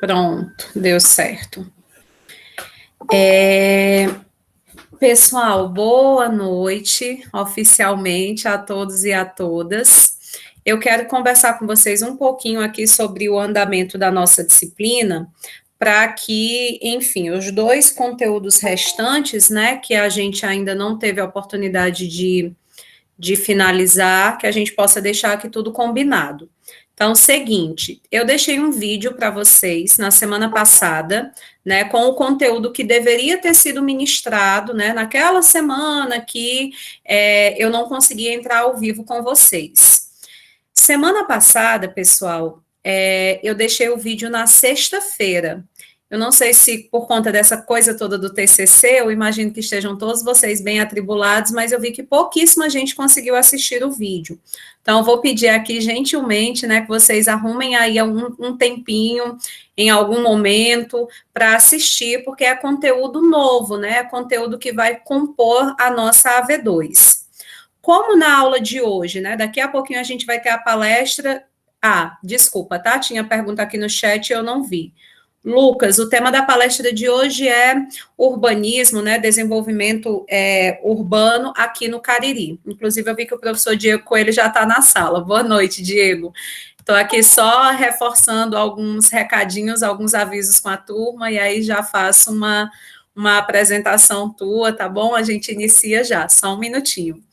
Pronto, deu certo. Pessoal, boa noite, oficialmente, a todos e a todas. Eu quero conversar com vocês um pouquinho aqui sobre o andamento da nossa disciplina, para que, enfim, os dois conteúdos restantes, né, que a gente ainda não teve a oportunidade de finalizar, que a gente possa deixar aqui tudo combinado. Então, seguinte, eu deixei um vídeo para vocês na semana passada, né, com o conteúdo que deveria ter sido ministrado, né, naquela semana que eu não conseguia entrar ao vivo com vocês. Semana passada, pessoal, eu deixei o vídeo na sexta-feira. Eu não sei se por conta dessa coisa toda do TCC, eu imagino que estejam todos vocês bem atribulados, mas eu vi que pouquíssima gente conseguiu assistir o vídeo. Então, eu vou pedir aqui gentilmente, né, que vocês arrumem aí um tempinho, em algum momento, para assistir, porque é conteúdo novo, né, é conteúdo que vai compor a nossa AV2. Como na aula de hoje, né, daqui a pouquinho a gente vai ter a palestra... desculpa, tá? Tinha pergunta aqui no chat e eu não vi. Lucas, o tema da palestra de hoje é urbanismo, né, desenvolvimento urbano aqui no Cariri. Inclusive, eu vi que o professor Diego Coelho já está na sala. Boa noite, Diego. Estou aqui só reforçando alguns recadinhos, alguns avisos com a turma, e aí já faço uma apresentação tua, tá bom? A gente inicia já, só um minutinho.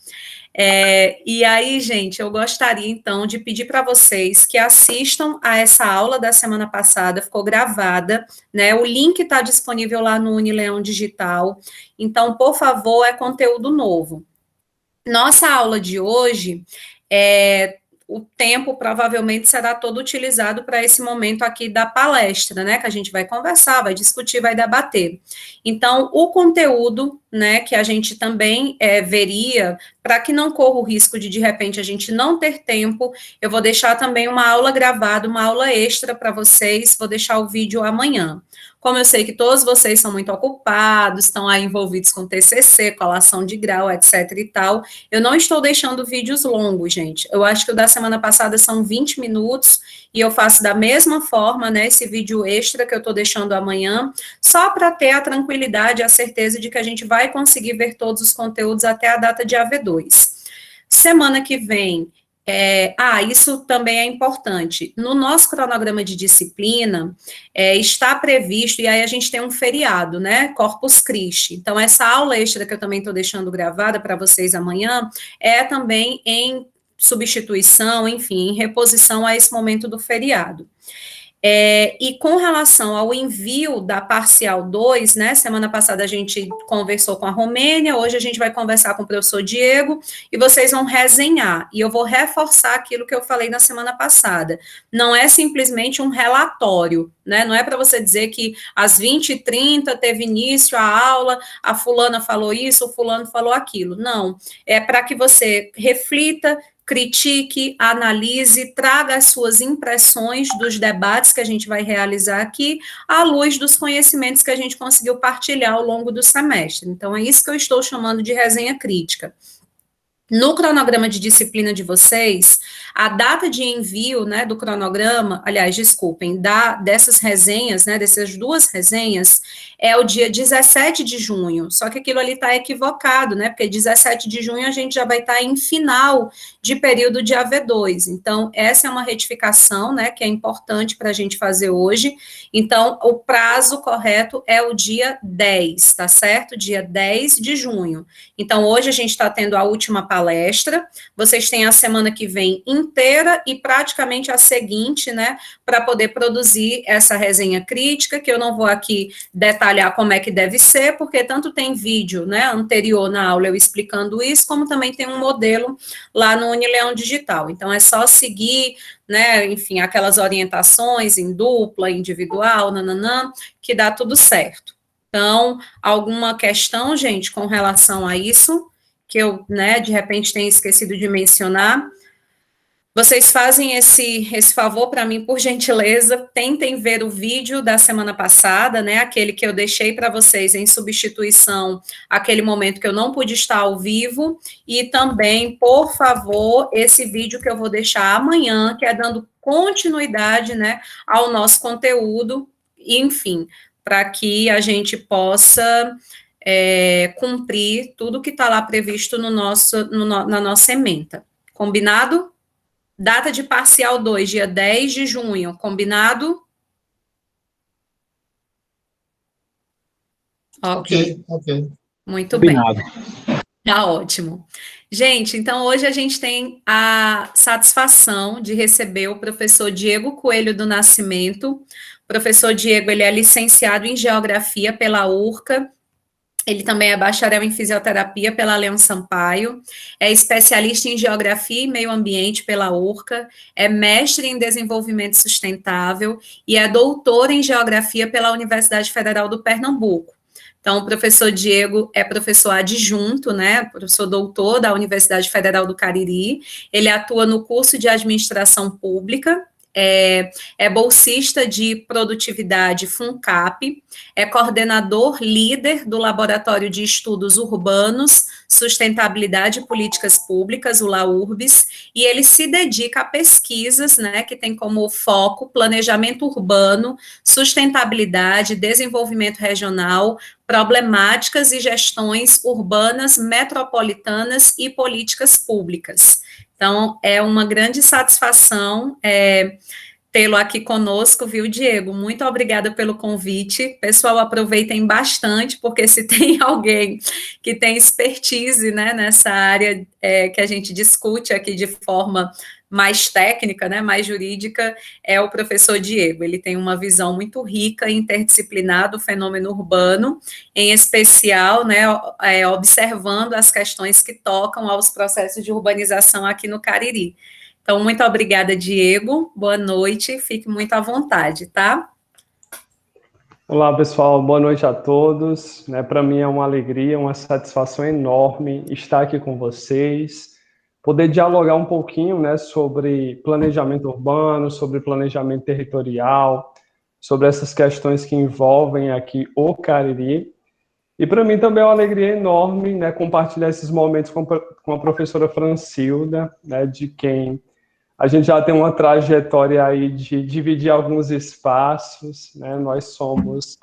E aí, gente, eu gostaria, então, de pedir para vocês que assistam a essa aula da semana passada, ficou gravada, né, o link está disponível lá no Unileão Digital, então, por favor, é conteúdo novo. Nossa aula de hoje, o tempo provavelmente será todo utilizado para esse momento aqui da palestra, né, que a gente vai conversar, vai discutir, vai debater. Então, o conteúdo, né, que a gente também veria, para que não corra o risco de repente, a gente não ter tempo, eu vou deixar também uma aula gravada, uma aula extra para vocês, vou deixar o vídeo amanhã. Como eu sei que todos vocês são muito ocupados, estão aí envolvidos com TCC, colação de grau, etc e tal, eu não estou deixando vídeos longos, gente. Eu acho que o da semana passada são 20 minutos, e eu faço da mesma forma, né, esse vídeo extra que eu estou deixando amanhã, só para ter a tranquilidade e a certeza de que a gente vai conseguir ver todos os conteúdos até a data de AV2. Semana que vem, isso também é importante. No nosso cronograma de disciplina, está previsto, e aí a gente tem um feriado, né? Corpus Christi. Então, essa aula extra que eu também estou deixando gravada para vocês amanhã, é também em substituição, enfim, em reposição a esse momento do feriado. E com relação ao envio da parcial 2, né, semana passada a gente conversou com a Romênia, hoje a gente vai conversar com o professor Diego, e vocês vão resenhar, e eu vou reforçar aquilo que eu falei na semana passada, não é simplesmente um relatório, né, não é para você dizer que às 20h30 teve início a aula, a fulana falou isso, o fulano falou aquilo, não, é para que você reflita, critique, analise, traga as suas impressões dos debates que a gente vai realizar aqui, à luz dos conhecimentos que a gente conseguiu partilhar ao longo do semestre. Então, é isso que eu estou chamando de resenha crítica. No cronograma de disciplina de vocês, a data de envio, né, do cronograma, aliás, desculpem, dessas resenhas, né, dessas duas resenhas, é o dia 17 de junho, só que aquilo ali está equivocado, né, porque 17 de junho a gente já vai estar em final de período de AV2, então, essa é uma retificação, né, que é importante para a gente fazer hoje, então, o prazo correto é o dia 10, tá certo? Dia 10 de junho. Então, hoje a gente está tendo a última palestra, vocês têm a semana que vem inteira e praticamente a seguinte, né, para poder produzir essa resenha crítica, que eu não vou aqui detalhar como é que deve ser, porque tanto tem vídeo, né, anterior na aula eu explicando isso, como também tem um modelo lá no Unileão Digital. Então, é só seguir, né, enfim, aquelas orientações em dupla, individual, nananã, que dá tudo certo. Então, alguma questão, gente, com relação a isso, que eu, né, de repente tenho esquecido de mencionar? Vocês fazem esse favor para mim, por gentileza, tentem ver o vídeo da semana passada, né, aquele que eu deixei para vocês em substituição, aquele momento que eu não pude estar ao vivo, e também, por favor, esse vídeo que eu vou deixar amanhã, que é dando continuidade, né, ao nosso conteúdo, enfim, para que a gente possa cumprir tudo que está lá previsto na nossa ementa. Combinado? Data de parcial 2, dia 10 de junho. Combinado? Ok. Muito Combinado. bem. Tá ótimo. Gente, então hoje a gente tem a satisfação de receber o professor Diego Coelho do Nascimento. O professor Diego, ele é licenciado em Geografia pela URCA, ele também é bacharel em Fisioterapia pela Leão Sampaio, é especialista em Geografia e Meio Ambiente pela URCA, é mestre em Desenvolvimento Sustentável e é doutor em Geografia pela Universidade Federal do Pernambuco. Então, o professor Diego é professor adjunto, né, professor doutor da Universidade Federal do Cariri, ele atua no curso de Administração Pública, é bolsista de produtividade FUNCAP, é coordenador líder do Laboratório de Estudos Urbanos, Sustentabilidade e Políticas Públicas, o LAURBS, e ele se dedica a pesquisas, né, que tem como foco planejamento urbano, sustentabilidade, desenvolvimento regional, problemáticas e gestões urbanas, metropolitanas e políticas públicas. Então, é uma grande satisfação tê-lo aqui conosco, viu, Diego? Muito obrigada pelo convite. Pessoal, aproveitem bastante, porque se tem alguém que tem expertise, né, nessa área que a gente discute aqui de forma mais técnica, né, mais jurídica, é o professor Diego. Ele tem uma visão muito rica e interdisciplinar do fenômeno urbano, em especial, né, observando as questões que tocam aos processos de urbanização aqui no Cariri. Então, muito obrigada, Diego. Boa noite. Fique muito à vontade, tá? Olá, pessoal. Boa noite a todos. Para mim é uma alegria, uma satisfação enorme estar aqui com vocês, poder dialogar um pouquinho, né, sobre planejamento urbano, sobre planejamento territorial, sobre essas questões que envolvem aqui o Cariri. E para mim também é uma alegria enorme, né, compartilhar esses momentos com a professora Francilda, né, de quem a gente já tem uma trajetória aí de dividir alguns espaços, né? Nós somos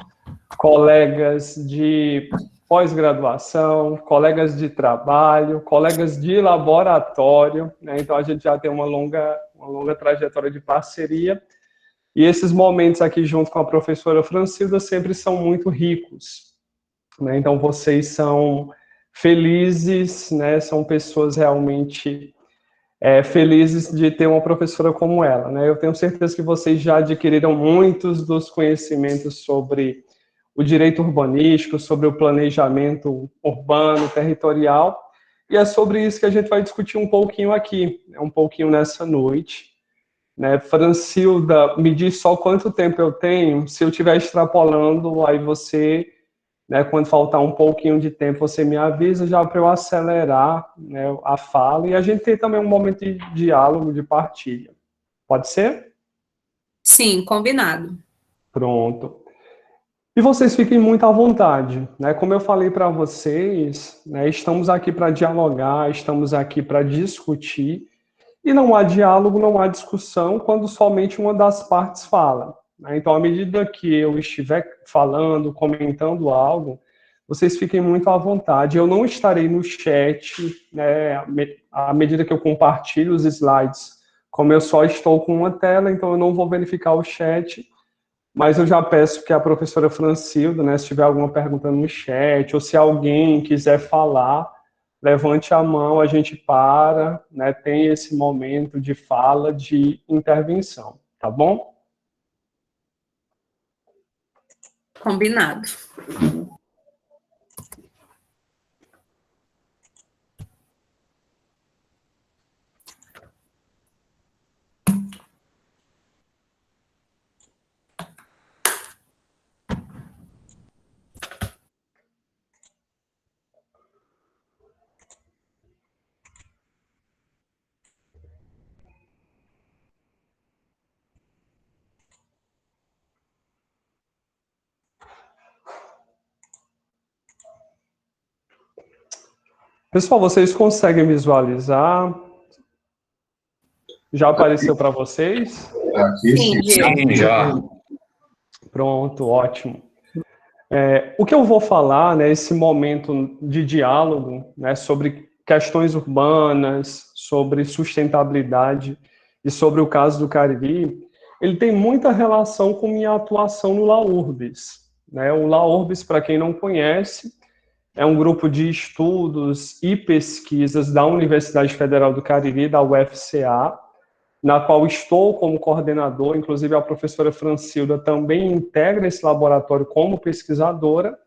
colegas de pós-graduação, colegas de trabalho, colegas de laboratório, né? Então a gente já tem uma longa trajetória de parceria. E esses momentos aqui junto com a professora Francilda sempre são muito ricos, né? Então vocês são felizes, né? São pessoas realmente felizes de ter uma professora como ela, né? Eu tenho certeza que vocês já adquiriram muitos dos conhecimentos sobre o direito urbanístico, sobre o planejamento urbano, territorial, e é sobre isso que a gente vai discutir um pouquinho aqui, um pouquinho nessa noite, né? Francilda, me diz só quanto tempo eu tenho, se eu estiver extrapolando, aí você, né, quando faltar um pouquinho de tempo, você me avisa já para eu acelerar, né, a fala e a gente ter também um momento de diálogo, de partilha. Pode ser? Sim, combinado. Pronto. E vocês fiquem muito à vontade, né? Como eu falei para vocês, né, estamos aqui para dialogar, estamos aqui para discutir, e não há diálogo, não há discussão quando somente uma das partes fala. Então, à medida que eu estiver falando, comentando algo, vocês fiquem muito à vontade. Eu não estarei no chat, né, à medida que eu compartilho os slides, como eu só estou com uma tela, então eu não vou verificar o chat, mas eu já peço que a professora Francilda, né, se tiver alguma pergunta no chat, ou se alguém quiser falar, levante a mão, a gente para, né, tem esse momento de fala, de intervenção, tá bom? Combinado. Pessoal, vocês conseguem visualizar? Já apareceu para vocês? Aqui sim, já. Pronto, ótimo. O que eu vou falar, né, esse momento de diálogo, né, sobre questões urbanas, sobre sustentabilidade e sobre o caso do Cariri, ele tem muita relação com minha atuação no LAURBS, né? O LAURBS, para quem não conhece, é um grupo de estudos e pesquisas da Universidade Federal do Cariri, da UFCA, na qual estou como coordenador, inclusive a professora Francilda também integra esse laboratório como pesquisadora,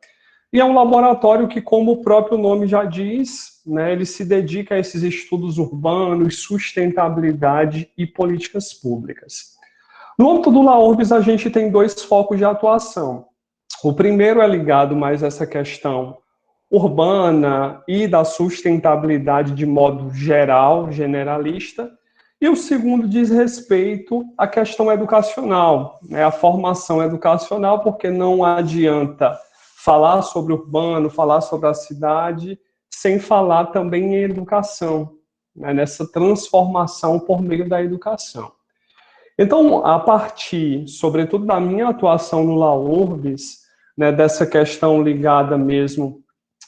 e é um laboratório que, como o próprio nome já diz, né, ele se dedica a esses estudos urbanos, sustentabilidade e políticas públicas. No âmbito do LAURBS, a gente tem dois focos de atuação. O primeiro é ligado mais a essa questão urbana e da sustentabilidade de modo geral, generalista, e o segundo diz respeito à questão educacional, né, a formação educacional, porque não adianta falar sobre o urbano, falar sobre a cidade, sem falar também em educação, né, nessa transformação por meio da educação. Então, a partir, sobretudo, da minha atuação no LAURBS, né, dessa questão ligada mesmo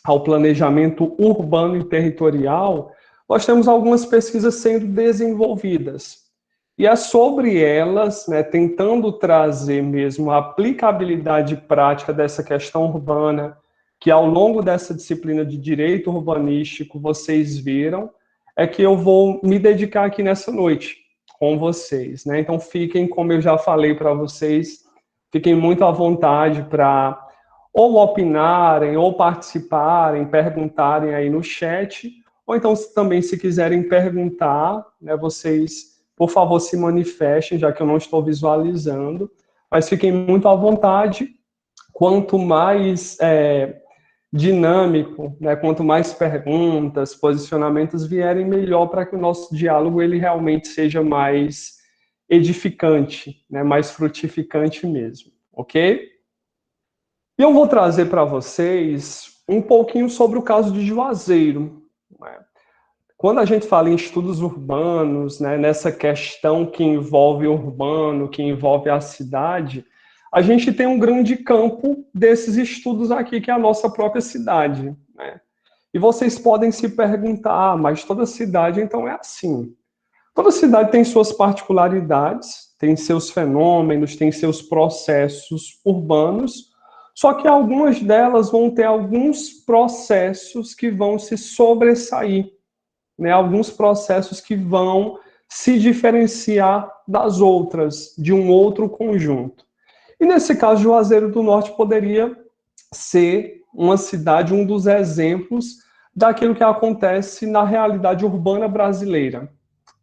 ao planejamento urbano e territorial, nós temos algumas pesquisas sendo desenvolvidas. E é sobre elas, né, tentando trazer mesmo a aplicabilidade prática dessa questão urbana, que ao longo dessa disciplina de direito urbanístico vocês viram, é que eu vou me dedicar aqui nessa noite com vocês, né? Então fiquem, como eu já falei para vocês, fiquem muito à vontade para ou opinarem, ou participarem, perguntarem aí no chat, ou então também se quiserem perguntar, né, vocês, por favor, se manifestem, já que eu não estou visualizando, mas fiquem muito à vontade. Quanto mais dinâmico, né, quanto mais perguntas, posicionamentos vierem, melhor para que o nosso diálogo ele realmente seja mais edificante, né, mais frutificante mesmo, ok? E eu vou trazer para vocês um pouquinho sobre o caso de Juazeiro. Quando a gente fala em estudos urbanos, né, nessa questão que envolve o urbano, que envolve a cidade, a gente tem um grande campo desses estudos aqui, que é a nossa própria cidade, né? E vocês podem se perguntar, mas toda cidade então é assim. Toda cidade tem suas particularidades, tem seus fenômenos, tem seus processos urbanos, só que algumas delas vão ter alguns processos que vão se sobressair, né? Alguns processos que vão se diferenciar das outras, de um outro conjunto. E nesse caso, Juazeiro do Norte poderia ser uma cidade, um dos exemplos daquilo que acontece na realidade urbana brasileira.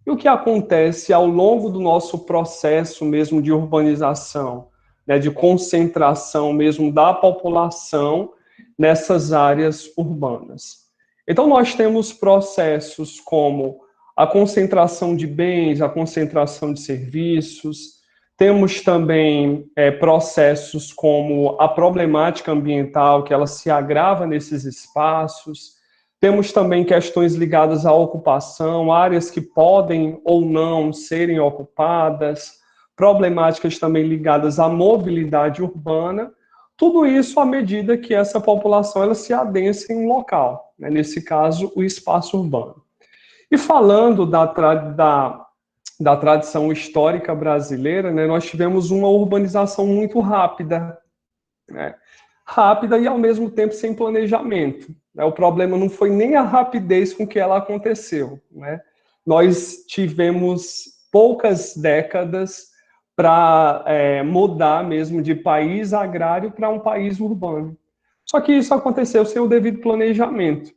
E o que acontece ao longo do nosso processo mesmo de urbanização, né, de concentração mesmo da população nessas áreas urbanas? Então, nós temos processos como a concentração de bens, a concentração de serviços, temos também processos como a problemática ambiental, que ela se agrava nesses espaços. Temos também questões ligadas à ocupação, áreas que podem ou não serem ocupadas, problemáticas também ligadas à mobilidade urbana, tudo isso à medida que essa população ela se adensa em um local, né? Nesse caso, o espaço urbano. E falando da tradição histórica brasileira, né, nós tivemos uma urbanização muito rápida, né? Rápida e, ao mesmo tempo, sem planejamento. O problema não foi nem a rapidez com que ela aconteceu, né? Nós tivemos poucas décadas para mudar mesmo de país agrário para um país urbano. Só que isso aconteceu sem o devido planejamento.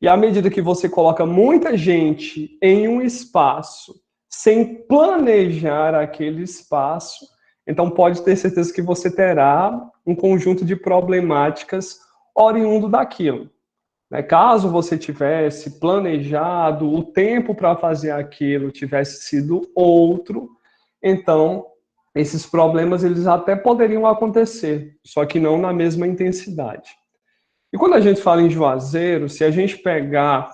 E à medida que você coloca muita gente em um espaço sem planejar aquele espaço, então pode ter certeza que você terá um conjunto de problemáticas oriundo daquilo. Caso você tivesse planejado, o tempo para fazer aquilo tivesse sido outro, então esses problemas eles até poderiam acontecer, só que não na mesma intensidade. E quando a gente fala em Juazeiro, se a gente pegar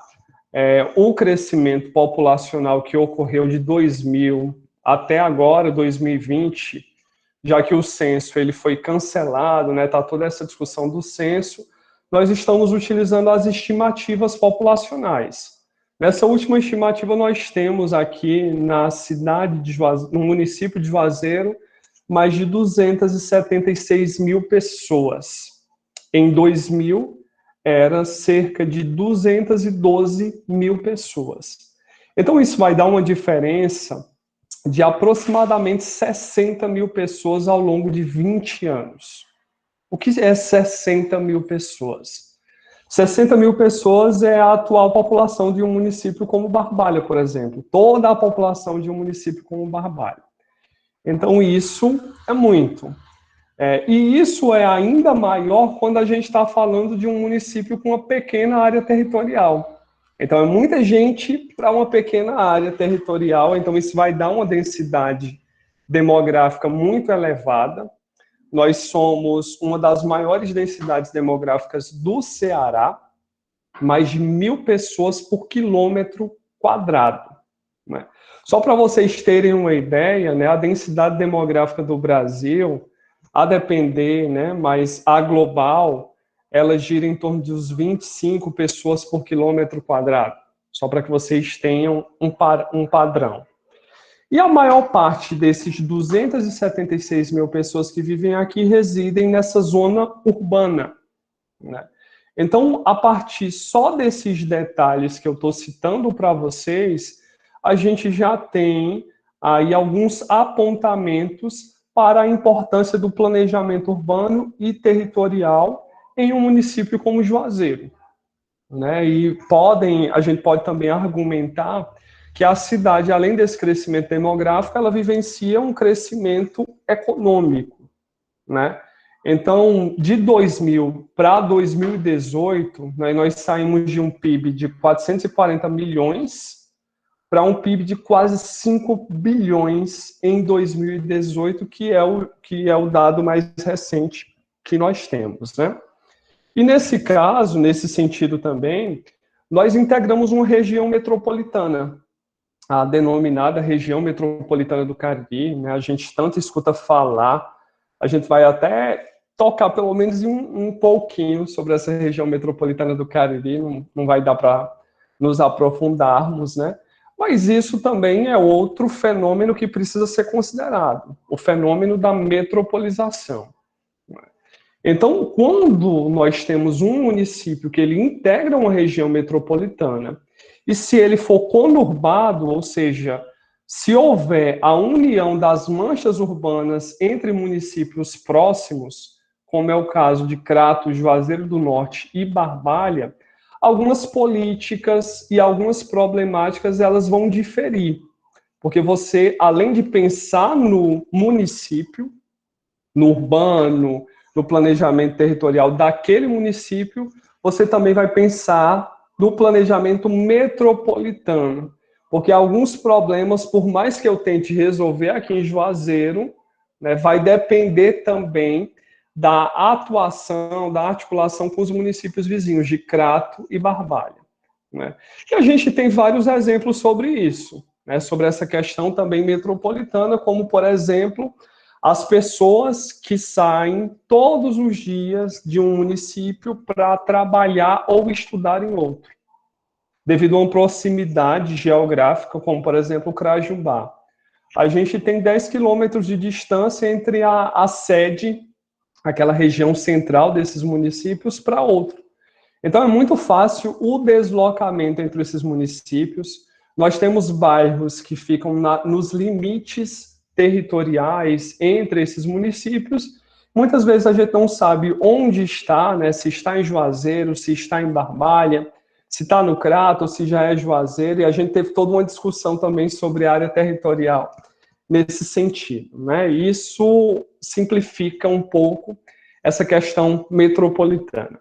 o crescimento populacional que ocorreu de 2000 até agora, 2020, já que o censo ele foi cancelado, né, tá toda essa discussão do censo, nós estamos utilizando as estimativas populacionais. Nessa última estimativa, nós temos aqui na cidade de Juazeiro, no município de Juazeiro, mais de 276 mil pessoas. Em 2000, era cerca de 212 mil pessoas. Então, isso vai dar uma diferença de aproximadamente 60 mil pessoas ao longo de 20 anos. O que é 60 mil pessoas? 60 mil pessoas é a atual população de um município como Barbalha, por exemplo. Toda a população de um município como Barbalha. Então, isso é muito. E isso é ainda maior quando a gente está falando de um município com uma pequena área territorial. Então, é muita gente para uma pequena área territorial, então isso vai dar uma densidade demográfica muito elevada. Nós somos uma das maiores densidades demográficas do Ceará, mais de 1.000 pessoas por quilômetro quadrado. Né? Só para vocês terem uma ideia, né, a densidade demográfica do Brasil, a depender, né, mas a global, ela gira em torno de uns 25 pessoas por quilômetro quadrado, só para que vocês tenham um padrão. E a maior parte desses 276 mil pessoas que vivem aqui residem nessa zona urbana. Né? Então, a partir só desses detalhes que eu estou citando para vocês, a gente já tem aí alguns apontamentos para a importância do planejamento urbano e territorial em um município como Juazeiro. Né? E a gente pode também argumentar que a cidade, além desse crescimento demográfico, ela vivencia um crescimento econômico, né? Então, de 2000 para 2018, né, nós saímos de um PIB de 440 milhões para um PIB de quase 5 bilhões em 2018, que é o dado mais recente que nós temos, né? E nesse caso, nesse sentido também, nós integramos uma região metropolitana, a denominada região metropolitana do Cariri, né? A gente tanto escuta falar, a gente vai até tocar pelo menos um pouquinho sobre essa região metropolitana do Cariri, não vai dar para nos aprofundarmos, né? Mas isso também é outro fenômeno que precisa ser considerado, o fenômeno da metropolização. Então, quando nós temos um município que ele integra uma região metropolitana, e se ele for conurbado, ou seja, se houver a união das manchas urbanas entre municípios próximos, como é o caso de Crato, Juazeiro do Norte e Barbalha, algumas políticas e algumas problemáticas elas vão diferir. Porque você, além de pensar no município, no urbano, no planejamento territorial daquele município, você também vai pensar no planejamento metropolitano. Porque alguns problemas, por mais que eu tente resolver aqui em Juazeiro, né, vai depender também da atuação, da articulação com os municípios vizinhos de Crato e Barbalha. Né? E a gente tem vários exemplos sobre isso, né, sobre essa questão também metropolitana, como, por exemplo, as pessoas que saem todos os dias de um município para trabalhar ou estudar em outro, devido a uma proximidade geográfica, como, por exemplo, o Crajumbá. A gente tem 10 quilômetros de distância entre a sede, aquela região central desses municípios, para outro. Então, é muito fácil o deslocamento entre esses municípios. Nós temos bairros que ficam nos limites territoriais entre esses municípios. Muitas vezes a gente não sabe onde está, né? Se está em Juazeiro, se está em Barbalha, se está no Crato, se já é Juazeiro, e a gente teve toda uma discussão também sobre a área territorial nesse sentido, né? Isso simplifica um pouco essa questão metropolitana.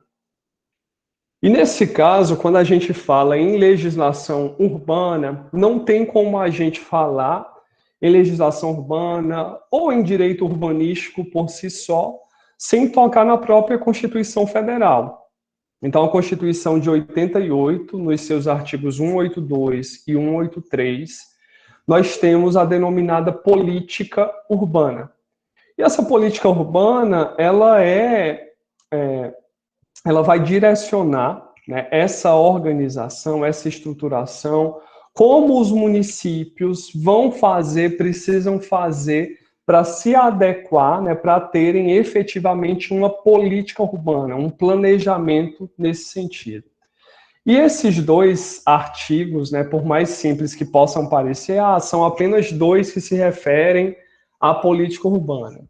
E nesse caso, quando a gente fala em legislação urbana, não tem como a gente falar em legislação urbana ou em direito urbanístico por si só, sem tocar na própria Constituição Federal. Então, a Constituição de 88, nos seus artigos 182 e 183, nós temos a denominada política urbana. E essa política urbana, ela vai direcionar, né, essa organização, essa estruturação, como os municípios vão fazer, precisam fazer para se adequar, né, para terem efetivamente uma política urbana, um planejamento nesse sentido. E esses dois artigos, né, por mais simples que possam parecer, são apenas dois que se referem à política urbana.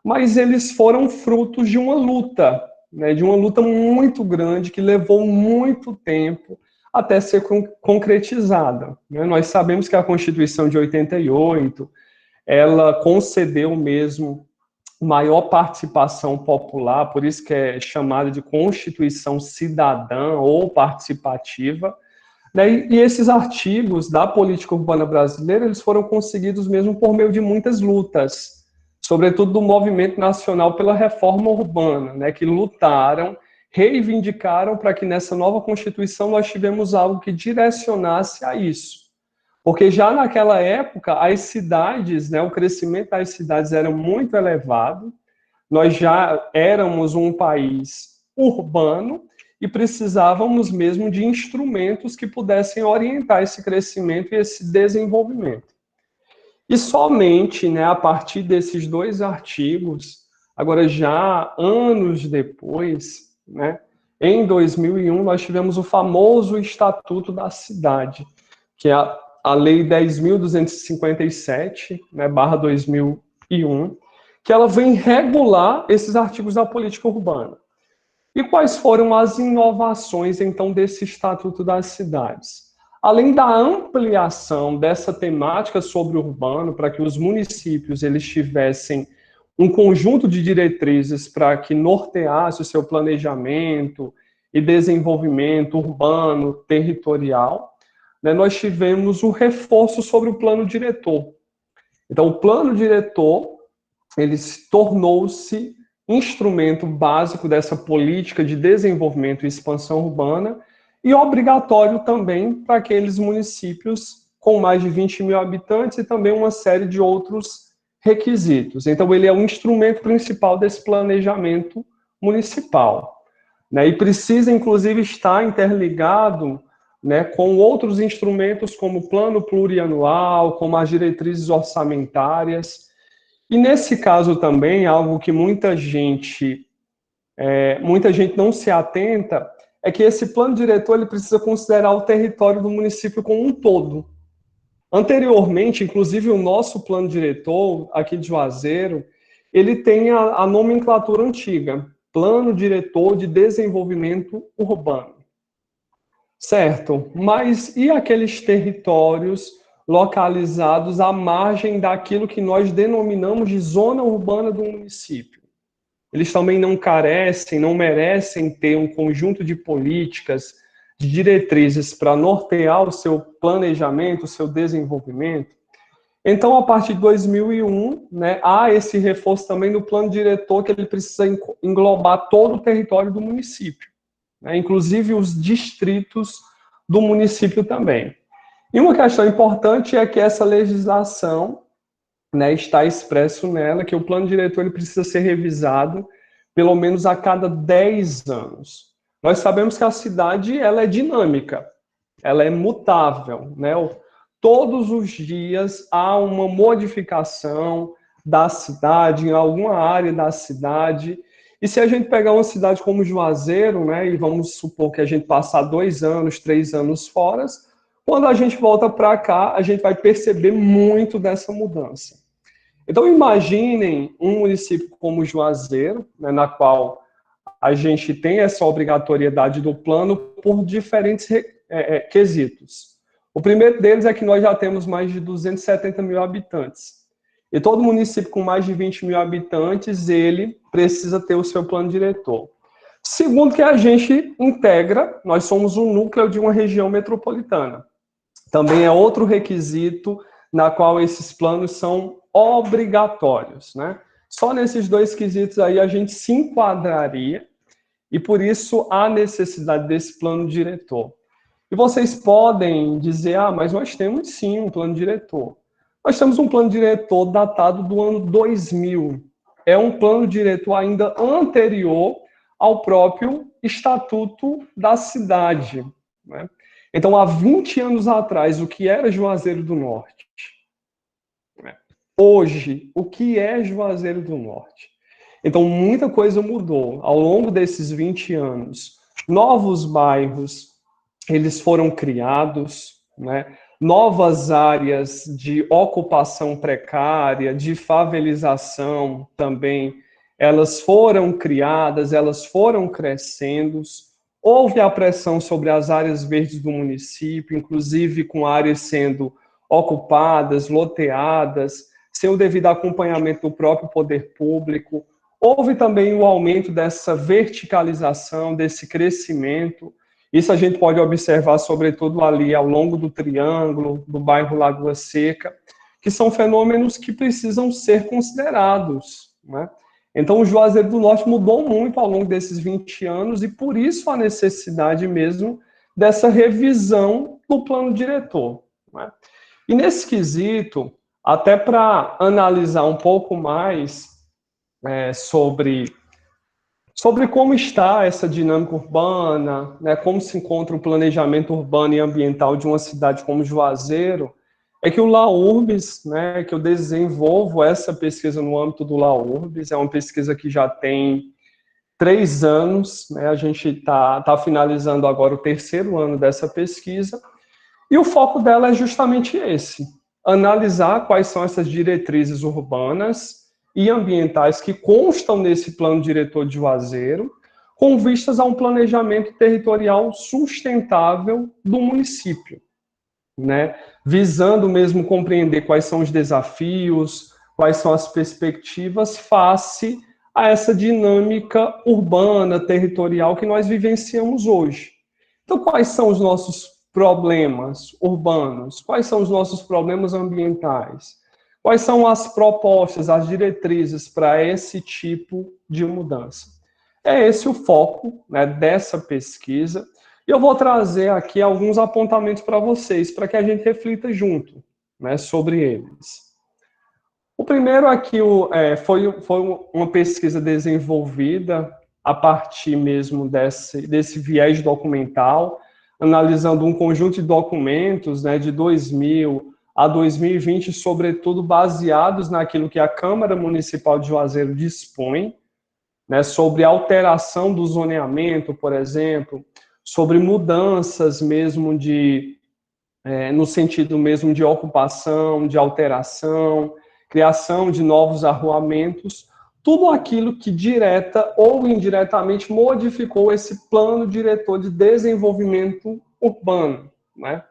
Mas eles foram frutos de uma luta, né, de uma luta muito grande que levou muito tempo até ser concretizada. Né? Nós sabemos que a Constituição de 88, ela concedeu mesmo maior participação popular, por isso que é chamada de Constituição Cidadã ou participativa, né? E esses artigos da política urbana brasileira, eles foram conseguidos mesmo por meio de muitas lutas, sobretudo do movimento nacional pela reforma urbana, né? Que lutaram, reivindicaram para que nessa nova Constituição nós tivemos algo que direcionasse a isso. Porque já naquela época, as cidades, né, o crescimento das cidades era muito elevado, nós já éramos um país urbano e precisávamos mesmo de instrumentos que pudessem orientar esse crescimento e esse desenvolvimento. E somente, né, a partir desses dois artigos, agora já anos depois, né, em 2001, nós tivemos o famoso Estatuto da Cidade, que é a Lei 10.257, né, barra 2001, que ela vem regular esses artigos da política urbana. E quais foram as inovações, então, desse Estatuto das Cidades? Além da ampliação dessa temática sobre o urbano, para que os municípios eles tivessem um conjunto de diretrizes para que norteasse o seu planejamento e desenvolvimento urbano, territorial, né, nós tivemos o reforço sobre o plano diretor. Então, o plano diretor, ele tornou-se instrumento básico dessa política de desenvolvimento e expansão urbana e obrigatório também para aqueles municípios com mais de 20 mil habitantes e também uma série de outros requisitos. Então, ele é o instrumento principal desse planejamento municipal, né, e precisa, inclusive, estar interligado, né, com outros instrumentos como o plano plurianual, como as diretrizes orçamentárias. E nesse caso também, algo que muita gente não se atenta, é que esse plano diretor ele precisa considerar o território do município como um todo. Anteriormente, inclusive o nosso plano diretor, aqui de Juazeiro, ele tem a nomenclatura antiga, Plano Diretor de Desenvolvimento Urbano. Certo, mas e aqueles territórios localizados à margem daquilo que nós denominamos de zona urbana do município? Eles também não carecem, não merecem ter um conjunto de políticas, de diretrizes para nortear o seu planejamento, o seu desenvolvimento? Então, a partir de 2001, né, há esse reforço também no plano diretor que ele precisa englobar todo o território do município, né, inclusive os distritos do município também. E uma questão importante é que essa legislação, né, está expresso nela que o plano diretor ele precisa ser revisado pelo menos a cada 10 anos. Nós sabemos que a cidade ela é dinâmica, ela é mutável, né? Todos os dias há uma modificação da cidade, em alguma área da cidade. E se a gente pegar uma cidade como Juazeiro, né, e vamos supor que a gente passar 2 anos, 3 anos fora, quando a gente volta para cá, a gente vai perceber muito dessa mudança. Então, imaginem um município como Juazeiro, né, na qual a gente tem essa obrigatoriedade do plano por diferentes quesitos. O primeiro deles é que nós já temos mais de 270 mil habitantes. E todo município com mais de 20 mil habitantes, ele precisa ter o seu plano diretor. Segundo, que a gente integra, nós somos um núcleo de uma região metropolitana. Também é outro requisito na qual esses planos são obrigatórios, né? Só nesses dois quesitos aí a gente se enquadraria e por isso há necessidade desse plano diretor. E vocês podem dizer, mas nós temos sim um plano diretor. Nós temos um plano diretor datado do ano 2000, é um plano diretor ainda anterior ao próprio Estatuto da Cidade, né? Então, há 20 anos atrás, o que era Juazeiro do Norte? Hoje, o que é Juazeiro do Norte? Então, muita coisa mudou ao longo desses 20 anos. Novos bairros, eles foram criados, né? Novas áreas de ocupação precária, de favelização também, elas foram criadas, elas foram crescendo. Houve a pressão sobre as áreas verdes do município, inclusive com áreas sendo ocupadas, loteadas, sem o devido acompanhamento do próprio poder público. Houve também o aumento dessa verticalização, desse crescimento. Isso a gente pode observar, sobretudo ali ao longo do Triângulo, do bairro Lagoa Seca, que são fenômenos que precisam ser considerados, né? Então, o Juazeiro do Norte mudou muito ao longo desses 20 anos e, por isso, a necessidade mesmo dessa revisão do plano diretor, né? E nesse quesito, até para analisar um pouco mais sobre como está essa dinâmica urbana, né, como se encontra o planejamento urbano e ambiental de uma cidade como Juazeiro, é que o LAURBS, né, que eu desenvolvo essa pesquisa no âmbito do LAURBS, é uma pesquisa que já tem 3 anos, né, a gente tá finalizando agora o 3º ano dessa pesquisa, e o foco dela é justamente esse, analisar quais são essas diretrizes urbanas e ambientais que constam nesse plano diretor de Juazeiro, com vistas a um planejamento territorial sustentável do município, né? Visando mesmo compreender quais são os desafios, quais são as perspectivas face a essa dinâmica urbana, territorial que nós vivenciamos hoje. Então, quais são os nossos problemas urbanos? Quais são os nossos problemas ambientais? Quais são as propostas, as diretrizes para esse tipo de mudança? É esse o foco, né, dessa pesquisa. E eu vou trazer aqui alguns apontamentos para vocês, para que a gente reflita junto, né, sobre eles. O primeiro aqui foi uma pesquisa desenvolvida a partir mesmo desse viés documental, analisando um conjunto de documentos, né, de 2000 a 2020, sobretudo baseados naquilo que a Câmara Municipal de Juazeiro dispõe, né, sobre alteração do zoneamento, por exemplo, sobre mudanças mesmo no sentido mesmo de ocupação, de alteração, criação de novos arruamentos, tudo aquilo que direta ou indiretamente modificou esse plano diretor de desenvolvimento urbano, né?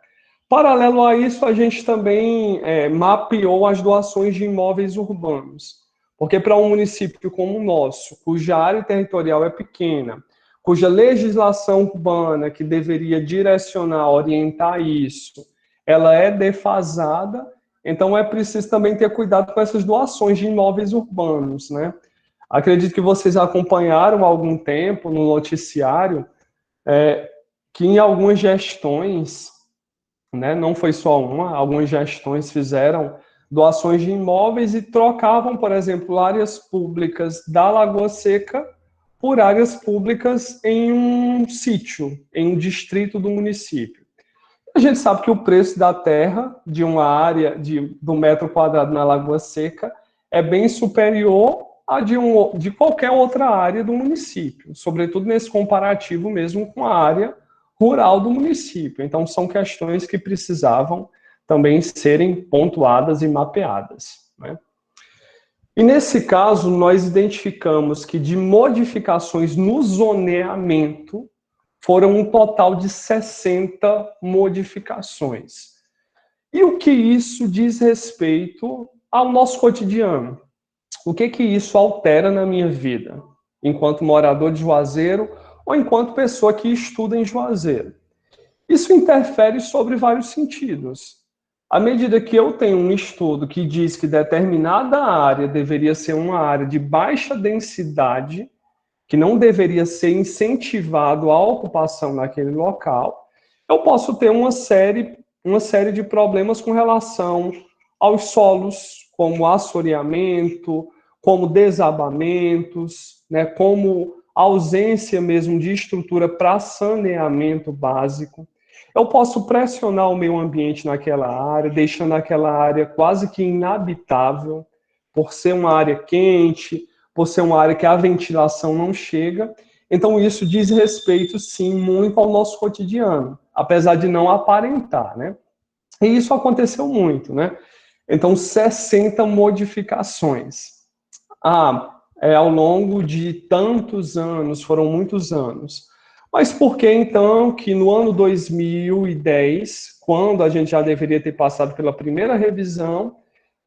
Paralelo a isso, a gente também mapeou as doações de imóveis urbanos, porque para um município como o nosso, cuja área territorial é pequena, cuja legislação urbana que deveria direcionar, orientar isso, ela é defasada, então é preciso também ter cuidado com essas doações de imóveis urbanos, né? Acredito que vocês acompanharam há algum tempo no noticiário que em algumas gestões, né, não foi só uma, algumas gestões fizeram doações de imóveis e trocavam, por exemplo, áreas públicas da Lagoa Seca por áreas públicas em um sítio, em um distrito do município. A gente sabe que o preço da terra de uma área do metro quadrado na Lagoa Seca é bem superior a de qualquer outra área do município, sobretudo nesse comparativo mesmo com a área rural do município. Então, são questões que precisavam também serem pontuadas e mapeadas, né? E nesse caso, nós identificamos que de modificações no zoneamento foram um total de 60 modificações. E o que isso diz respeito ao nosso cotidiano? O que isso altera na minha vida, enquanto morador de Juazeiro ou enquanto pessoa que estuda em Juazeiro? Isso interfere sobre vários sentidos. À medida que eu tenho um estudo que diz que determinada área deveria ser uma área de baixa densidade, que não deveria ser incentivado a ocupação naquele local, eu posso ter uma série de problemas com relação aos solos, como assoreamento, como desabamentos, né, como ausência mesmo de estrutura para saneamento básico. Eu posso pressionar o meio ambiente naquela área, deixando aquela área quase que inabitável, por ser uma área quente, por ser uma área que a ventilação não chega. Então, isso diz respeito, sim, muito ao nosso cotidiano, apesar de não aparentar, né? E isso aconteceu muito, né? Então, 60 modificações. Ao longo de tantos anos, foram muitos anos. Mas por que então que no ano 2010, quando a gente já deveria ter passado pela primeira revisão,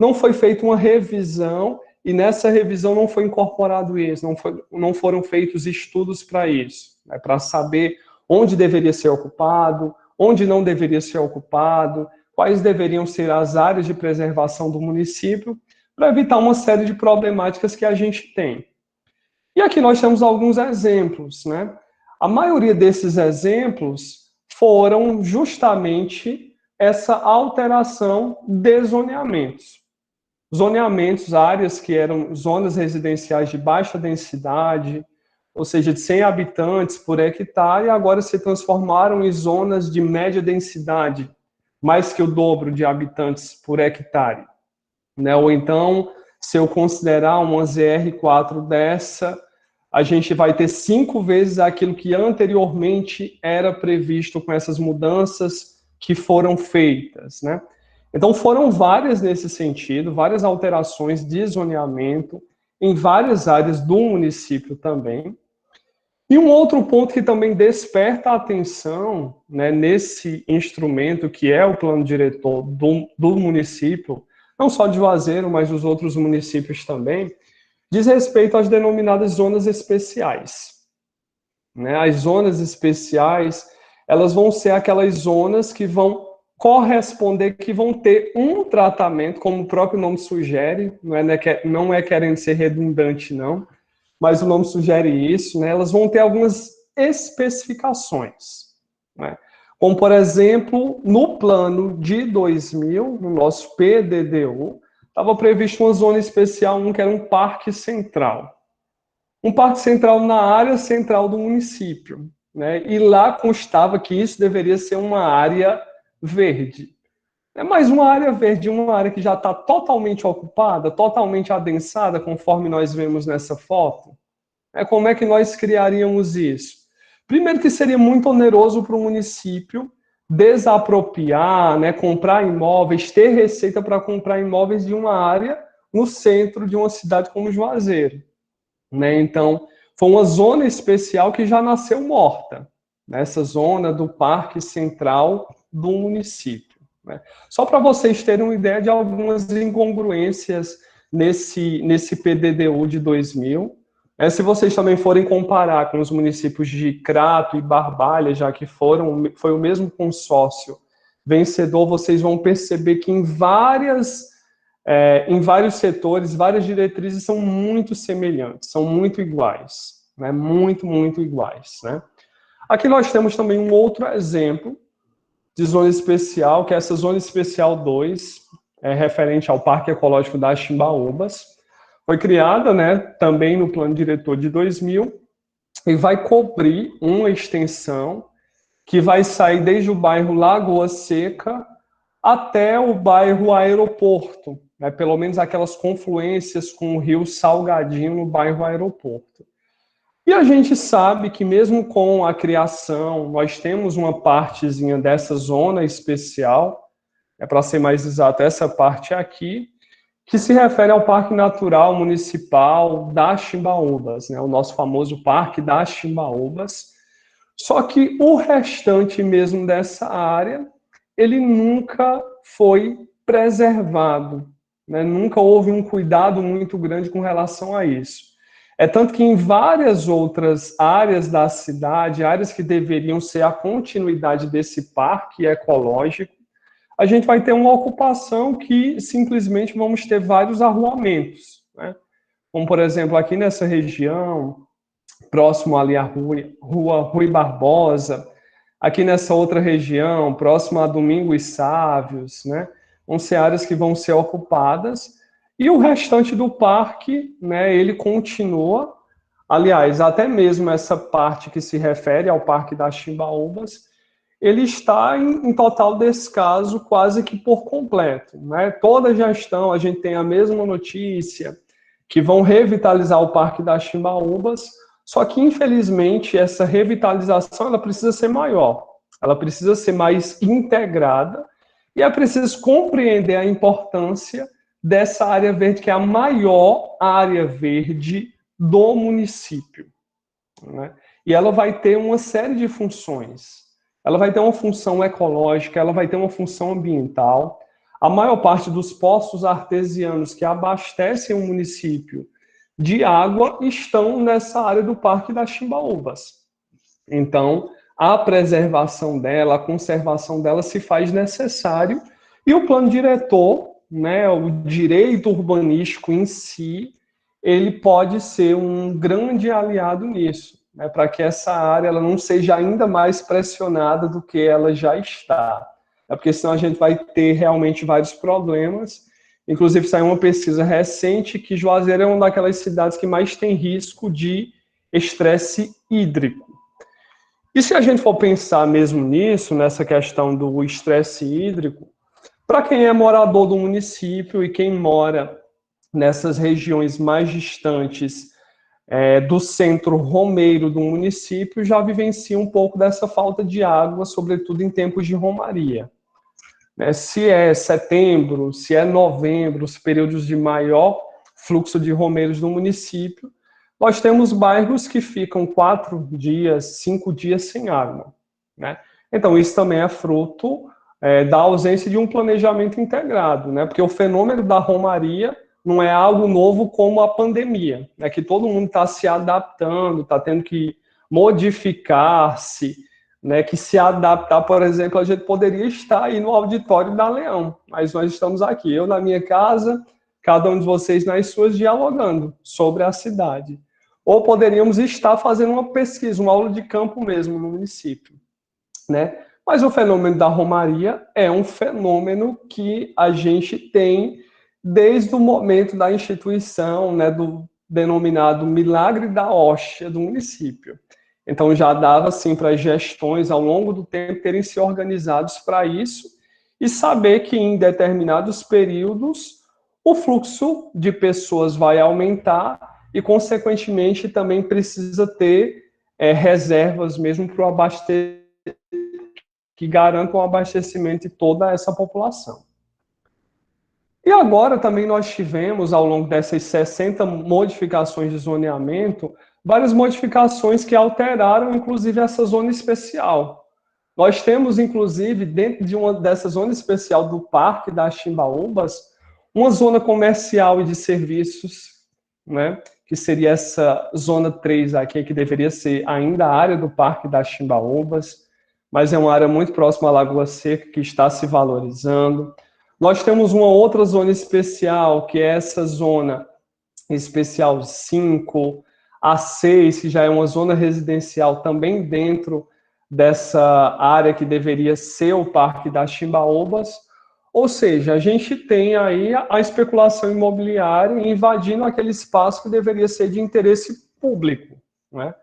não foi feita uma revisão e nessa revisão não foi incorporado isso, não foram feitos estudos para isso, né, para saber onde deveria ser ocupado, onde não deveria ser ocupado, quais deveriam ser as áreas de preservação do município, para evitar uma série de problemáticas que a gente tem. E aqui nós temos alguns exemplos, né? A maioria desses exemplos foram justamente essa alteração de zoneamentos. Zoneamentos, áreas que eram zonas residenciais de baixa densidade, ou seja, de 100 habitantes por hectare, agora se transformaram em zonas de média densidade, mais que o dobro de habitantes por hectare. Né? Ou então, se eu considerar uma ZR4 dessa, a gente vai ter 5 vezes aquilo que anteriormente era previsto com essas mudanças que foram feitas, né? Então, foram várias nesse sentido, várias alterações de zoneamento em várias áreas do município também. E um outro ponto que também desperta a atenção, né, nesse instrumento que é o plano diretor do município, não só de Juazeiro, mas dos outros municípios também, diz respeito às denominadas zonas especiais. Né? As zonas especiais, elas vão ser aquelas zonas que vão corresponder, que vão ter um tratamento, como o próprio nome sugere, não é querendo ser redundante, não, mas o nome sugere isso, né? Elas vão ter algumas especificações, né? Como, por exemplo, no plano de 2000, no nosso PDDU, estava previsto uma zona especial 1, que era um parque central. Um parque central na área central do município, né? E lá constava que isso deveria ser uma área verde. Mas uma área verde, uma área que já está totalmente ocupada, totalmente adensada, conforme nós vemos nessa foto, como é que nós criaríamos isso? Primeiro que seria muito oneroso para o município desapropriar, né, comprar imóveis, ter receita para comprar imóveis de uma área no centro de uma cidade como Juazeiro. Né? Então, foi uma zona especial que já nasceu morta, nessa zona do Parque Central do município. Né? Só para vocês terem uma ideia de algumas incongruências nesse PDDU de 2000. Se vocês também forem comparar com os municípios de Crato e Barbalha, já que foi o mesmo consórcio vencedor, vocês vão perceber que em vários setores, várias diretrizes são muito semelhantes, são muito iguais, né? Muito iguais, né? Aqui nós temos também um outro exemplo de zona especial, que é essa zona especial 2, referente ao Parque Ecológico das Timbaúbas. Foi criada, né, também no plano diretor de 2000 e vai cobrir uma extensão que vai sair desde o bairro Lagoa Seca até o bairro Aeroporto, né, pelo menos aquelas confluências com o rio Salgadinho no bairro Aeroporto. E a gente sabe que mesmo com a criação, nós temos uma partezinha dessa zona especial, para ser mais exato, essa parte aqui, que se refere ao Parque Natural Municipal das Timbaúbas, né, o nosso famoso Parque das Timbaúbas. Só que o restante mesmo dessa área, ele nunca foi preservado, né? Nunca houve um cuidado muito grande com relação a isso. Tanto que em várias outras áreas da cidade, áreas que deveriam ser a continuidade desse parque ecológico, a gente vai ter uma ocupação que simplesmente vamos ter vários arruamentos, né? Como, por exemplo, aqui nessa região, próximo ali à rua Rui Barbosa, aqui nessa outra região, próximo a Domingos Sávios, né? Vão ser áreas que vão ser ocupadas E o restante do parque, né, ele continua. Aliás, até mesmo essa parte que se refere ao Parque das Timbaúbas, ele está em total descaso quase que por completo, né? Toda gestão, a gente tem a mesma notícia, que vão revitalizar o Parque das Timbaúbas, só que, infelizmente, essa revitalização ela precisa ser maior, ela precisa ser mais integrada, e é preciso compreender a importância dessa área verde, que é a maior área verde do município, né? E ela vai ter uma série de funções. Ela vai ter uma função ecológica, ela vai ter uma função ambiental. A maior parte dos poços artesianos que abastecem o município de água estão nessa área do Parque das Timbaúbas. Então, a preservação dela, a conservação dela se faz necessário, e o plano diretor, né, o direito urbanístico em si, ele pode ser um grande aliado nisso, né, para que essa área ela não seja ainda mais pressionada do que ela já está. Porque senão a gente vai ter realmente vários problemas. Inclusive, saiu uma pesquisa recente que Juazeiro é uma daquelas cidades que mais tem risco de estresse hídrico. E se a gente for pensar mesmo nisso, nessa questão do estresse hídrico, para quem é morador do município e quem mora nessas regiões mais distantes do centro romeiro do município, já vivencia um pouco dessa falta de água, sobretudo em tempos de romaria. Se é setembro, se é novembro, os períodos de maior fluxo de romeiros no município, nós temos bairros que ficam 4 dias, 5 dias sem água, né? Então, isso também é fruto da ausência de um planejamento integrado, né? Porque o fenômeno da romaria não é algo novo como a pandemia, né? Que todo mundo está se adaptando, está tendo que modificar-se, né? Que se adaptar, por exemplo, a gente poderia estar aí no auditório da Leão, mas nós estamos aqui, eu na minha casa, cada um de vocês nas suas, dialogando sobre a cidade. Ou poderíamos estar fazendo uma pesquisa, uma aula de campo mesmo no município, né? Mas o fenômeno da romaria é um fenômeno que a gente tem desde o momento da instituição, né, do denominado milagre da hóstia do município. Então já dava assim para as gestões ao longo do tempo terem se organizados para isso e saber que em determinados períodos o fluxo de pessoas vai aumentar e, consequentemente, também precisa ter reservas mesmo para o abastecimento, que garantam o abastecimento de toda essa população. E agora também nós tivemos, ao longo dessas 60 modificações de zoneamento, várias modificações que alteraram, inclusive, essa zona especial. Nós temos, inclusive, dentro de uma dessa zona especial do Parque das Timbaúbas, uma zona comercial e de serviços, né, que seria essa zona 3 aqui, que deveria ser ainda a área do Parque das Timbaúbas, mas é uma área muito próxima à Lagoa Seca, que está se valorizando. Nós temos uma outra zona especial, que é essa zona especial 5, a 6, que já é uma zona residencial também dentro dessa área que deveria ser o Parque das Timbaúbas. Ou seja, a gente tem aí a especulação imobiliária invadindo aquele espaço que deveria ser de interesse público, né?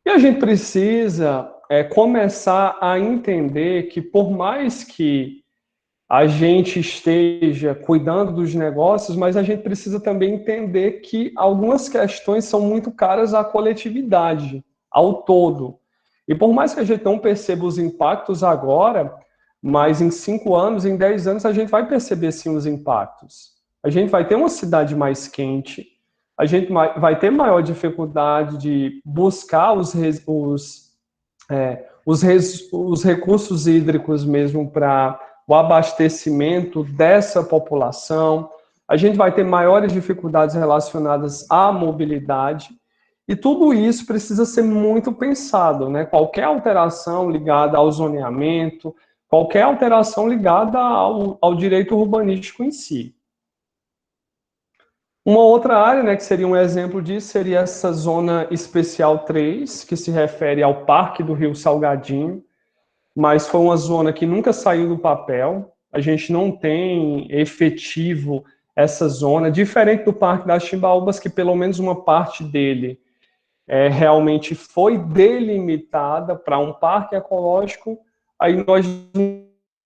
E a gente precisa começar a entender que, por mais que a gente esteja cuidando dos negócios, mas a gente precisa também entender que algumas questões são muito caras à coletividade, ao todo. E por mais que a gente não perceba os impactos agora, mas em 5 anos, em 10 anos, a gente vai perceber sim os impactos. A gente vai ter uma cidade mais quente, a gente vai ter maior dificuldade de buscar os recursos hídricos mesmo para o abastecimento dessa população, a gente vai ter maiores dificuldades relacionadas à mobilidade, e tudo isso precisa ser muito pensado, né? Qualquer alteração ligada ao zoneamento, qualquer alteração ligada ao direito urbanístico em si. Uma outra área, né, que seria um exemplo disso, seria essa zona especial 3, que se refere ao Parque do Rio Salgadinho, mas foi uma zona que nunca saiu do papel, a gente não tem efetivo essa zona, diferente do Parque das Timbaúbas, que pelo menos uma parte dele realmente foi delimitada para um parque ecológico, aí nós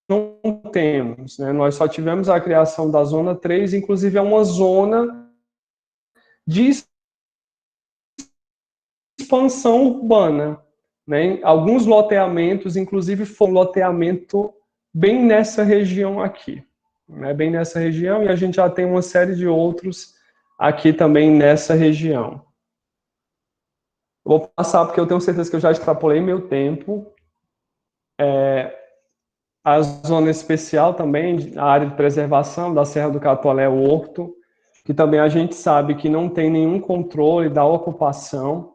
não temos, né? Nós só tivemos a criação da Zona 3, inclusive é uma zona de expansão urbana, né? Alguns loteamentos, inclusive, foi um loteamento bem nessa região aqui, né? Bem nessa região, e a gente já tem uma série de outros aqui também nessa região. Vou passar, porque eu tenho certeza que eu já extrapolei meu tempo. A zona especial também, a área de preservação da Serra do Catolé-Horto, que também a gente sabe que não tem nenhum controle da ocupação,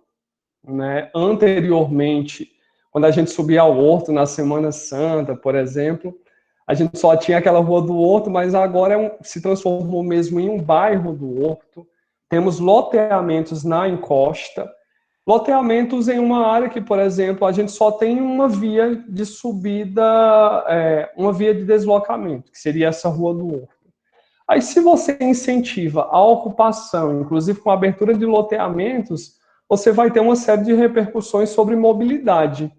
né? Anteriormente, quando a gente subia ao Horto na Semana Santa, por exemplo, a gente só tinha aquela rua do Horto, mas agora se transformou mesmo em um bairro do Horto. Temos loteamentos na encosta, loteamentos em uma área que, por exemplo, a gente só tem uma via de subida, uma via de deslocamento, que seria essa rua do Horto. Aí, se você incentiva a ocupação, inclusive com a abertura de loteamentos, você vai ter uma série de repercussões sobre mobilidade,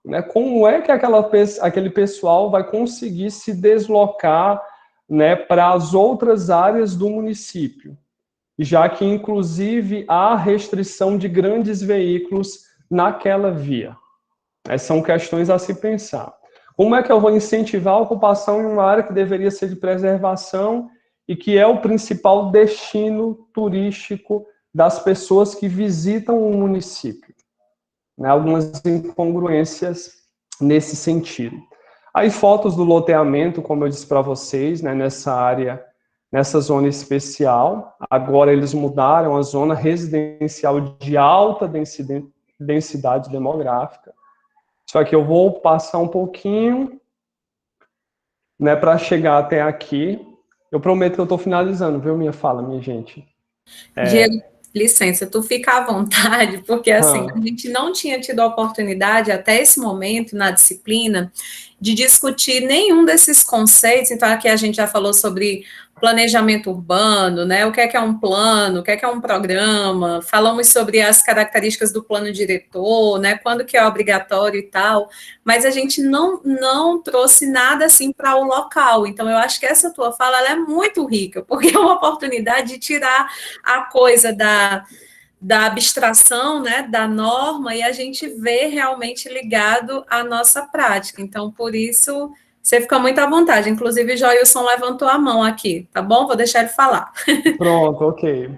né? Como é que aquele pessoal vai conseguir se deslocar, né, para as outras áreas do município? Já que, inclusive, há restrição de grandes veículos naquela via. São questões a se pensar. Como é que eu vou incentivar a ocupação em uma área que deveria ser de preservação e que é o principal destino turístico das pessoas que visitam o município? Algumas incongruências nesse sentido. Aí fotos do loteamento, como eu disse para vocês, né, nessa área, nessa zona especial. Agora eles mudaram a zona residencial de alta densidade demográfica. Só que eu vou passar um pouquinho, né, para chegar até aqui. Eu prometo que eu estou finalizando, viu, minha fala, minha gente. Diego, licença, tu fica à vontade, porque assim, a gente não tinha tido a oportunidade até esse momento na disciplina de discutir nenhum desses conceitos. Então aqui a gente já falou sobre planejamento urbano, né? O que é um plano, o que é um programa, falamos sobre as características do plano diretor, né? Quando que é obrigatório e tal, mas a gente não trouxe nada assim para o local. Então eu acho que essa tua fala ela é muito rica, porque é uma oportunidade de tirar a coisa da abstração, né, da norma, e a gente vê realmente ligado à nossa prática. Então, por isso, você fica muito à vontade. Inclusive, Joilson levantou a mão aqui, tá bom? Vou deixar ele falar. Pronto, ok.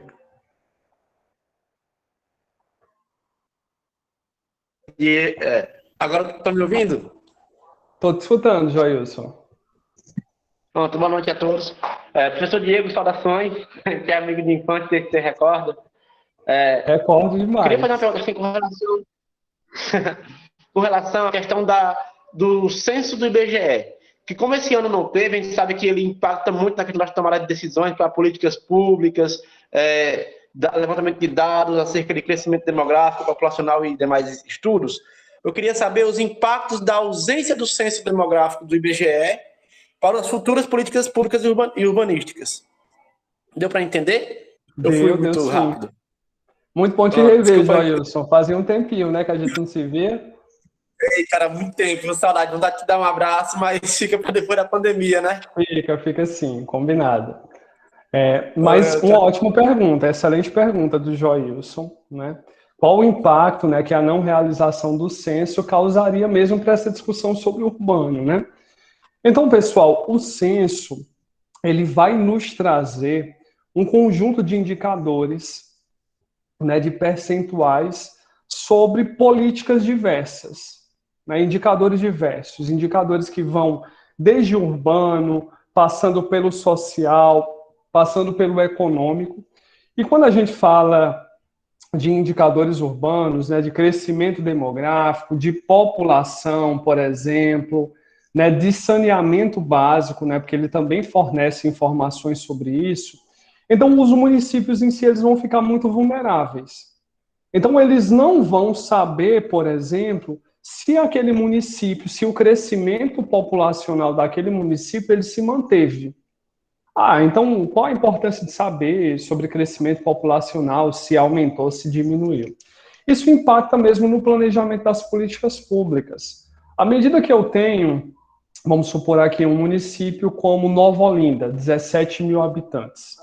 Agora estão me ouvindo? Estou te escutando, Joilson. Pronto, boa noite a todos. Professor Diego, saudações, que é amigo de infância, que você recorda. Recordo demais. Queria fazer uma pergunta assim, com relação à questão do censo do IBGE, que como esse ano não teve, a gente sabe que ele impacta muito na questão da tomada de decisões para políticas públicas, levantamento de dados acerca de crescimento demográfico, populacional e demais estudos. Eu queria saber os impactos da ausência do censo demográfico do IBGE para as futuras políticas públicas e urbanísticas. Deu para entender? Eu fui muito rápido. Muito bom te rever, Joilson. Fazia um tempinho, né, que a gente não se via. Ei, cara, muito tempo, saudade. Não dá te dar um abraço, mas fica para depois da pandemia, né? Fica sim, combinado. Mas uma ótima pergunta, excelente pergunta do Joilson, né? Qual o impacto, né, que a não realização do censo causaria mesmo para essa discussão sobre o urbano, né? Então, pessoal, o censo, ele vai nos trazer um conjunto de indicadores, né, de percentuais sobre políticas diversas, né, indicadores diversos, indicadores que vão desde o urbano, passando pelo social, passando pelo econômico. E quando a gente fala de indicadores urbanos, né, de crescimento demográfico, de população, por exemplo, né, de saneamento básico, né, porque ele também fornece informações sobre isso. Então, os municípios em si eles vão ficar muito vulneráveis. Então, eles não vão saber, por exemplo, se aquele município, se o crescimento populacional daquele município ele se manteve. Então qual a importância de saber sobre crescimento populacional, se aumentou, se diminuiu? Isso impacta mesmo no planejamento das políticas públicas. À medida que eu tenho, vamos supor aqui, um município como Nova Olinda, 17 mil habitantes.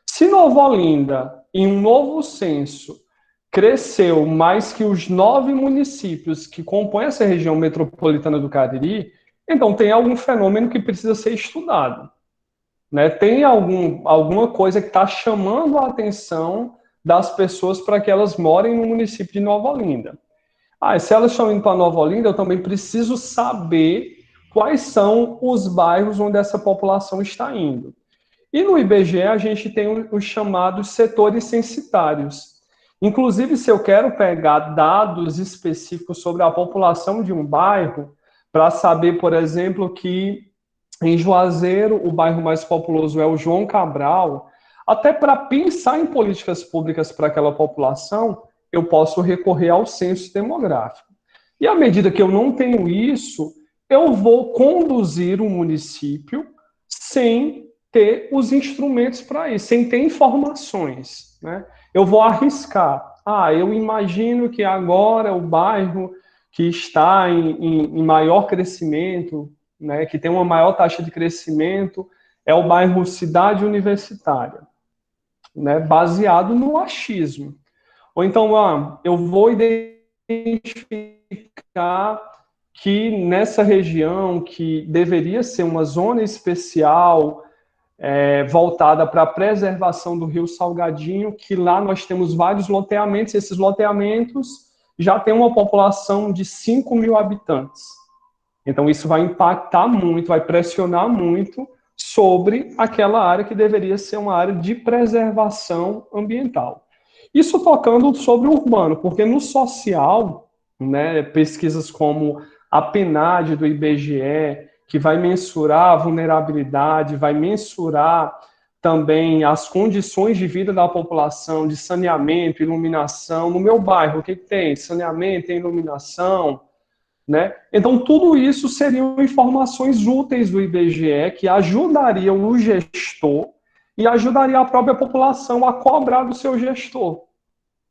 Se Nova Olinda, em um novo censo, cresceu mais que os 9 municípios que compõem essa região metropolitana do Cariri, então tem algum fenômeno que precisa ser estudado. Né? Tem alguma coisa que está chamando a atenção das pessoas para que elas morem no município de Nova Olinda. E se elas estão indo para Nova Olinda, eu também preciso saber quais são os bairros onde essa população está indo. E no IBGE a gente tem os chamados setores censitários. Inclusive, se eu quero pegar dados específicos sobre a população de um bairro, para saber, por exemplo, que em Juazeiro o bairro mais populoso é o João Cabral, até para pensar em políticas públicas para aquela população, eu posso recorrer ao censo demográfico. E à medida que eu não tenho isso, eu vou conduzir o município sem ter os instrumentos para isso, sem ter informações, né? Eu vou arriscar. Eu imagino que agora o bairro que está em maior crescimento, né, que tem uma maior taxa de crescimento, é o bairro Cidade Universitária, né, baseado no achismo. Ou então, eu vou identificar que nessa região, que deveria ser uma zona especial, voltada para a preservação do Rio Salgadinho, que lá nós temos vários loteamentos, esses loteamentos já têm uma população de 5 mil habitantes. Então, isso vai impactar muito, vai pressionar muito sobre aquela área que deveria ser uma área de preservação ambiental. Isso tocando sobre o urbano, porque no social, né, pesquisas como a PNAD do IBGE, que vai mensurar a vulnerabilidade, vai mensurar também as condições de vida da população, de saneamento, iluminação. No meu bairro, o que tem? Saneamento, tem iluminação, né? Então, tudo isso seriam informações úteis do IBGE que ajudariam o gestor e ajudaria a própria população a cobrar do seu gestor.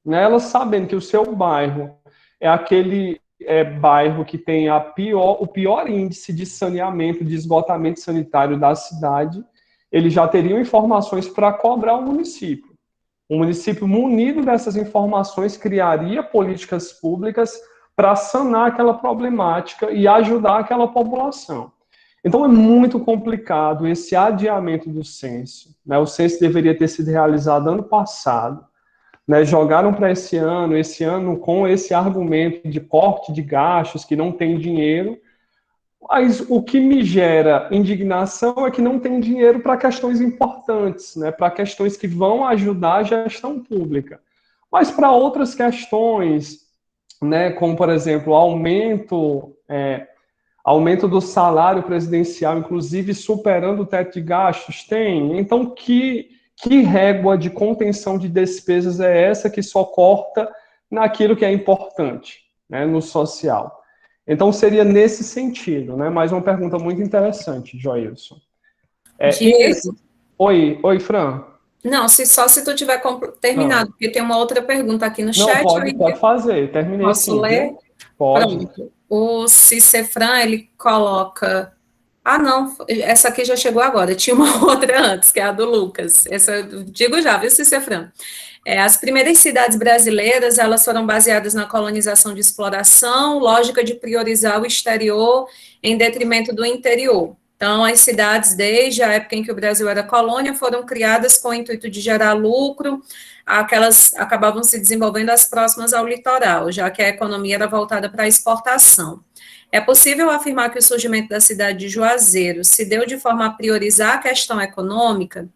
Né? Elas sabendo que o seu bairro é aquele bairro que tem o pior índice de saneamento, de esgotamento sanitário da cidade, eles já teriam informações para cobrar o município. O município, munido dessas informações, criaria políticas públicas para sanar aquela problemática e ajudar aquela população. Então, é muito complicado esse adiamento do censo. Né? O censo deveria ter sido realizado ano passado. Né? Jogaram para esse ano com esse argumento de corte de gastos, que não tem dinheiro. Mas o que me gera indignação é que não tem dinheiro para questões importantes, né? Para questões que vão ajudar a gestão pública. Mas para outras questões, né, como, por exemplo, aumento do salário presidencial, inclusive superando o teto de gastos, tem. Então, que régua de contenção de despesas é essa que só corta naquilo que é importante, né, no social? Então, seria nesse sentido, né? Mais uma pergunta muito interessante, Joilson. Oi, Fran. Não, só se tu tiver terminado, porque tem uma outra pergunta aqui no chat. Não, pode fazer, terminei. Posso sim, ler? Viu? Pode. Pronto. O Cicefran, ele coloca... não, essa aqui já chegou agora, tinha uma outra antes, que é a do Lucas. Essa eu digo já, viu, Cicefran? As primeiras cidades brasileiras, elas foram baseadas na colonização de exploração, lógica de priorizar o exterior em detrimento do interior. Então, as cidades, desde a época em que o Brasil era colônia, foram criadas com o intuito de gerar lucro, aquelas acabavam se desenvolvendo as próximas ao litoral, já que a economia era voltada para a exportação. É possível afirmar que o surgimento da cidade de Juazeiro se deu de forma a priorizar a questão econômica?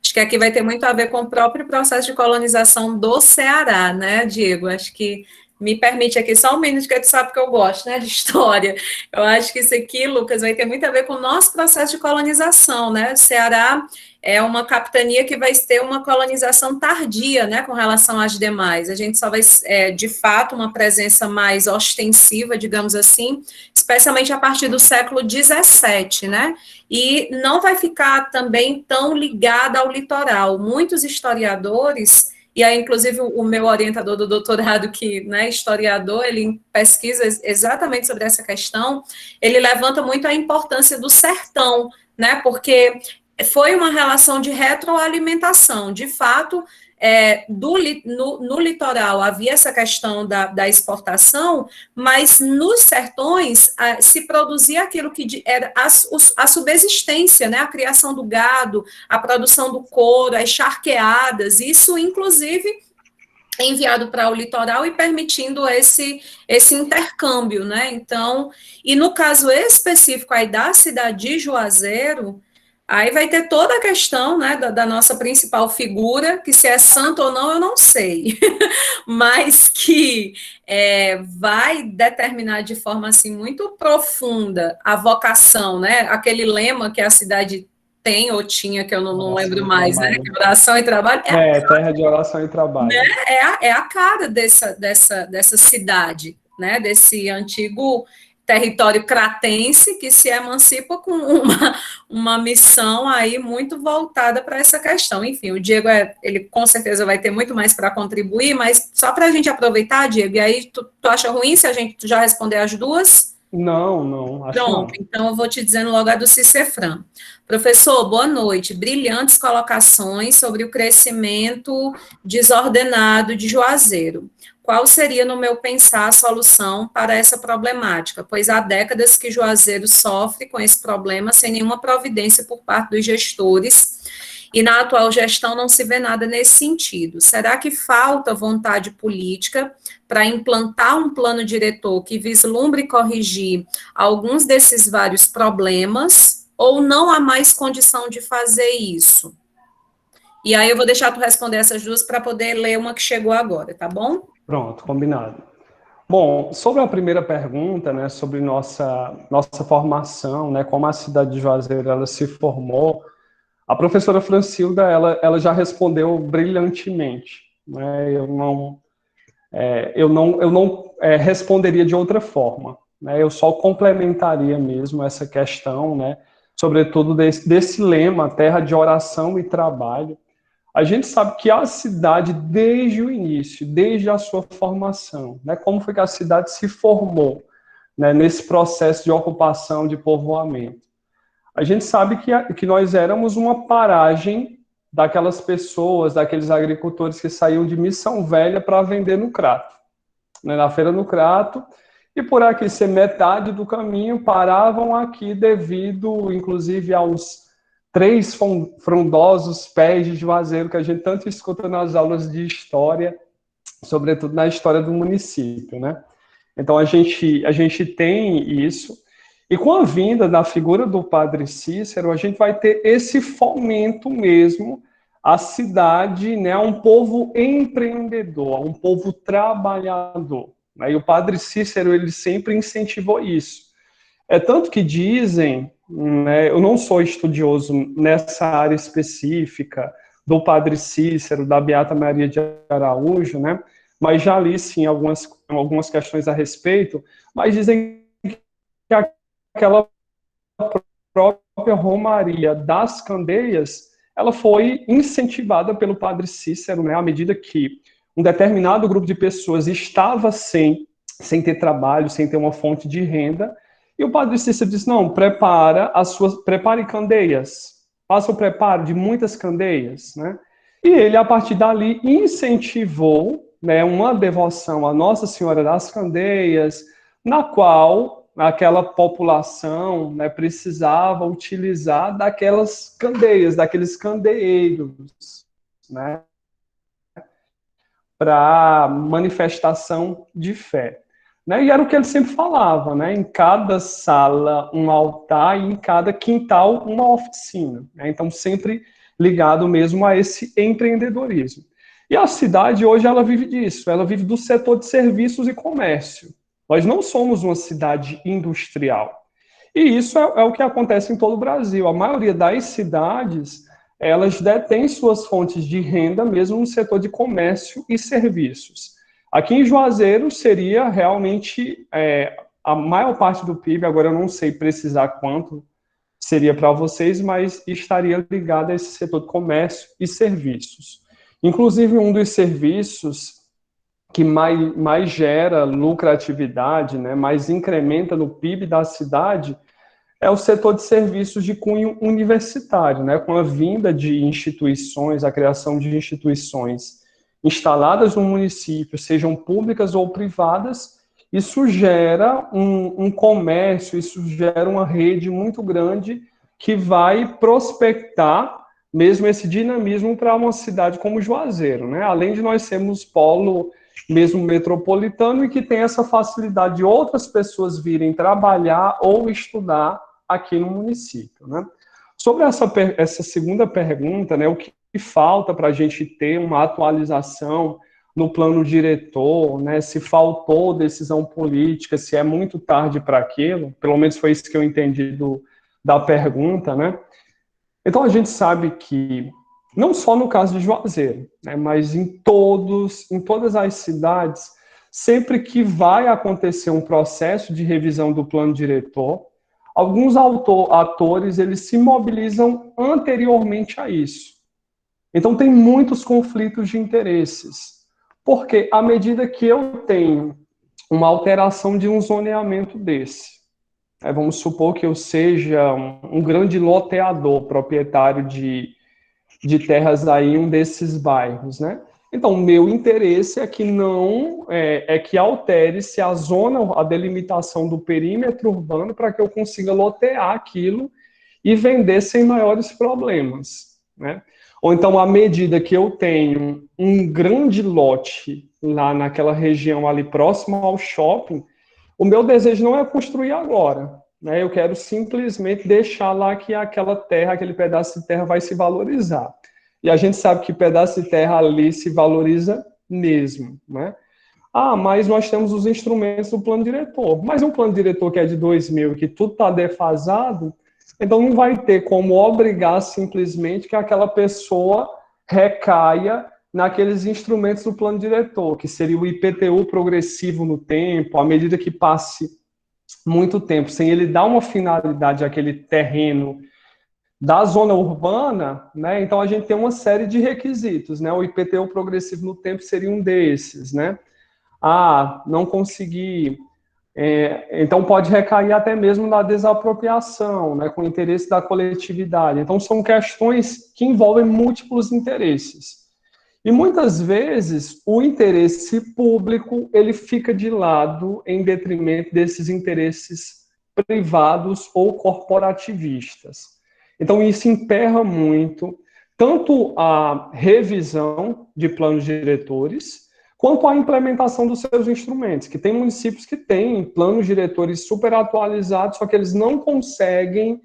Acho que aqui vai ter muito a ver com o próprio processo de colonização do Ceará, né, Diego? Acho que Me permite aqui só um minuto, que tu sabe que eu gosto, né, de história. Eu acho que isso aqui, Lucas, vai ter muito a ver com o nosso processo de colonização, né? O Ceará é uma capitania que vai ter uma colonização tardia, né, com relação às demais. A gente só vai, de fato, uma presença mais ostensiva, digamos assim, especialmente a partir do século XVII, né? E não vai ficar também tão ligada ao litoral. Muitos historiadores, e aí, inclusive, o meu orientador do doutorado, que, né, historiador, ele pesquisa exatamente sobre essa questão, ele levanta muito a importância do sertão, né, porque foi uma relação de retroalimentação. De fato, no litoral havia essa questão da exportação, mas nos sertões se produzia aquilo que era a subsistência, né, a criação do gado, a produção do couro, as charqueadas, isso, inclusive, enviado para o litoral e permitindo esse intercâmbio, né? Então, e no caso específico aí da cidade de Juazeiro, aí vai ter toda a questão, né, da nossa principal figura, que se é santo ou não, eu não sei, mas que vai determinar de forma, assim, muito profunda a vocação, né, aquele lema que a cidade tem ou tinha, que eu não lembro mais, né, que oração e trabalho. Terra de oração e trabalho. Né, é a cara dessa cidade, né, desse antigo território cratense que se emancipa com uma missão aí muito voltada para essa questão. Enfim, o Diego, ele com certeza vai ter muito mais para contribuir, mas só para a gente aproveitar, Diego, e aí tu acha ruim se a gente já responder as duas? Não, acho Pronto, não. então eu vou te dizendo logo a do Cicefran. Professor, boa noite. Brilhantes colocações sobre o crescimento desordenado de Juazeiro. Qual seria, no meu pensar, a solução para essa problemática? Pois há décadas que Juazeiro sofre com esse problema sem nenhuma providência por parte dos gestores, e na atual gestão não se vê nada nesse sentido. Será que falta vontade política para implantar um plano diretor que vislumbre corrigir alguns desses vários problemas, ou não há mais condição de fazer isso? E aí eu vou deixar tu responder essas duas para poder ler uma que chegou agora, tá bom? Pronto, combinado. Bom, sobre a primeira pergunta, né, sobre nossa formação, né, como a cidade de Juazeiro ela se formou, a professora Francilda, ela já respondeu brilhantemente, né? Eu não responderia de outra forma, né? Eu só complementaria mesmo essa questão, né? Sobretudo desse lema, terra de oração e trabalho. A gente sabe que a cidade, desde o início, desde a sua formação, né? Como foi que a cidade se formou, né? Nesse processo de ocupação, de povoamento. A gente sabe que nós éramos uma paragem daquelas pessoas, daqueles agricultores que saíam de Missão Velha para vender no Crato, né, na Feira no Crato, e por aqui ser metade do caminho, paravam aqui devido, inclusive, aos 3 frondosos pés de Juazeiro que a gente tanto escuta nas aulas de história, sobretudo na história do município, né? Então, a gente tem isso. E com a vinda da figura do Padre Cícero, a gente vai ter esse fomento mesmo à cidade, né, a um povo empreendedor, a um povo trabalhador. Né? E o Padre Cícero, ele sempre incentivou isso. É tanto que dizem, né, eu não sou estudioso nessa área específica do Padre Cícero, da Beata Maria de Araújo, né, mas já li, sim, algumas questões a respeito, mas dizem que aquela própria Romaria das Candeias, ela foi incentivada pelo Padre Cícero, né, à medida que um determinado grupo de pessoas estava sem ter trabalho, sem ter uma fonte de renda, e o Padre Cícero disse, não, prepare candeias, faça o preparo de muitas candeias, né, e ele, a partir dali, incentivou, né, uma devoção à Nossa Senhora das Candeias, na qual aquela população, né, precisava utilizar daquelas candeias, daqueles candeeiros, né, para manifestação de fé. Né, e era o que ele sempre falava, né, em cada sala um altar e em cada quintal uma oficina. Né, então, sempre ligado mesmo a esse empreendedorismo. E a cidade hoje ela vive disso, ela vive do setor de serviços e comércio. Nós não somos uma cidade industrial. E isso é o que acontece em todo o Brasil. A maioria das cidades, elas detêm suas fontes de renda mesmo no setor de comércio e serviços. Aqui em Juazeiro seria realmente a maior parte do PIB, agora eu não sei precisar quanto seria para vocês, mas estaria ligado a esse setor de comércio e serviços. Inclusive, um dos serviços que mais gera lucratividade, né, mais incrementa no PIB da cidade, é o setor de serviços de cunho universitário, né, com a vinda de instituições, a criação de instituições instaladas no município, sejam públicas ou privadas, isso gera um comércio, isso gera uma rede muito grande que vai prospectar mesmo esse dinamismo para uma cidade como Juazeiro, né? Além de nós sermos polo mesmo metropolitano e que tem essa facilidade de outras pessoas virem trabalhar ou estudar aqui no município, né? Sobre essa segunda pergunta, né, o que falta para a gente ter uma atualização no plano diretor, né, se faltou decisão política, se é muito tarde para aquilo, pelo menos foi isso que eu entendi da pergunta, né? Então a gente sabe que, não só no caso de Juazeiro, né, mas em todas as cidades, sempre que vai acontecer um processo de revisão do plano diretor, alguns atores eles se mobilizam anteriormente a isso. Então tem muitos conflitos de interesses, porque à medida que eu tenho uma alteração de um zoneamento desse, vamos supor que eu seja um grande loteador, proprietário de terras aí em um desses bairros, né? Então, o meu interesse é que não que altere-se a zona, a delimitação do perímetro urbano para que eu consiga lotear aquilo e vender sem maiores problemas, né? Ou então, à medida que eu tenho um grande lote lá naquela região ali próximo ao shopping, o meu desejo não é construir agora, né? Eu quero simplesmente deixar lá que aquela terra, aquele pedaço de terra vai se valorizar. E a gente sabe que pedaço de terra ali se valoriza mesmo, né? Ah, mas nós temos os instrumentos do plano diretor. Mas um plano diretor que é de 2000, que tudo está defasado, então não vai ter como obrigar simplesmente que aquela pessoa recaia naqueles instrumentos do plano diretor, que seria o IPTU progressivo no tempo, à medida que passe muito tempo, sem ele dar uma finalidade àquele terreno da zona urbana, né? Então a gente tem uma série de requisitos, né? O IPTU progressivo no tempo seria um desses, né? Ah, não consegui. Então pode recair até mesmo na desapropriação, né? Com o interesse da coletividade. Então são questões que envolvem múltiplos interesses. E muitas vezes o interesse público ele fica de lado em detrimento desses interesses privados ou corporativistas. Então isso emperra muito tanto a revisão de planos diretores quanto a implementação dos seus instrumentos, que tem municípios que têm planos diretores super atualizados, só que eles não conseguem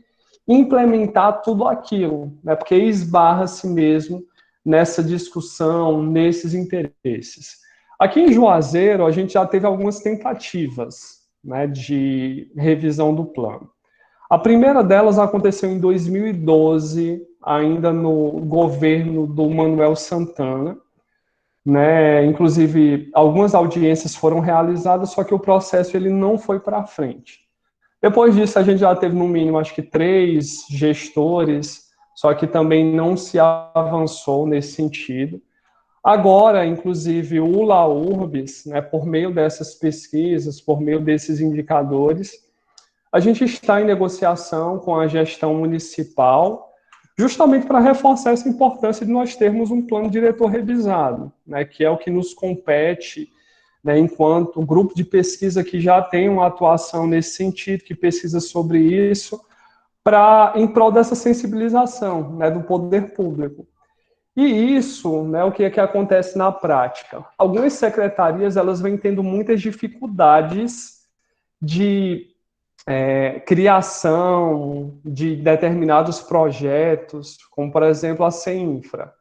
implementar tudo aquilo, né? Porque esbarra-se mesmo nessa discussão, nesses interesses. Aqui em Juazeiro, a gente já teve algumas tentativas, né, de revisão do plano. A primeira delas aconteceu em 2012, ainda no governo do Manuel Santana, né? Inclusive, algumas audiências foram realizadas, só que o processo ele não foi para frente. Depois disso, a gente já teve, no mínimo, acho que 3 gestores, só que também não se avançou nesse sentido. Agora, inclusive, o LAURBS, né, por meio dessas pesquisas, por meio desses indicadores, a gente está em negociação com a gestão municipal, justamente para reforçar essa importância de nós termos um plano diretor revisado, né, que é o que nos compete, né, enquanto grupo de pesquisa que já tem uma atuação nesse sentido, que pesquisa sobre isso, em prol dessa sensibilização, né, do poder público. E isso, né, o que é que acontece na prática? Algumas secretarias elas vêm tendo muitas dificuldades de criação de determinados projetos, como, por exemplo, a CEINFRA.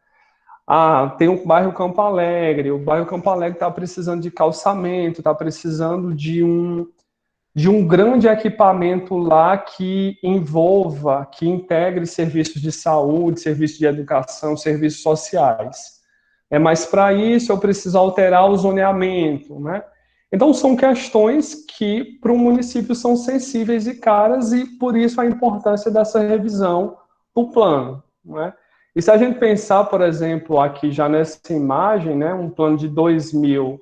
Tem o bairro Campo Alegre, o bairro Campo Alegre está precisando de calçamento, está precisando de um grande equipamento lá que envolva, que integre serviços de saúde, serviços de educação, serviços sociais. Mas para isso eu preciso alterar o zoneamento, né? Então são questões que para o município são sensíveis e caras e por isso a importância dessa revisão do plano, né? E se a gente pensar, por exemplo, aqui já nessa imagem, né, um plano de 2000,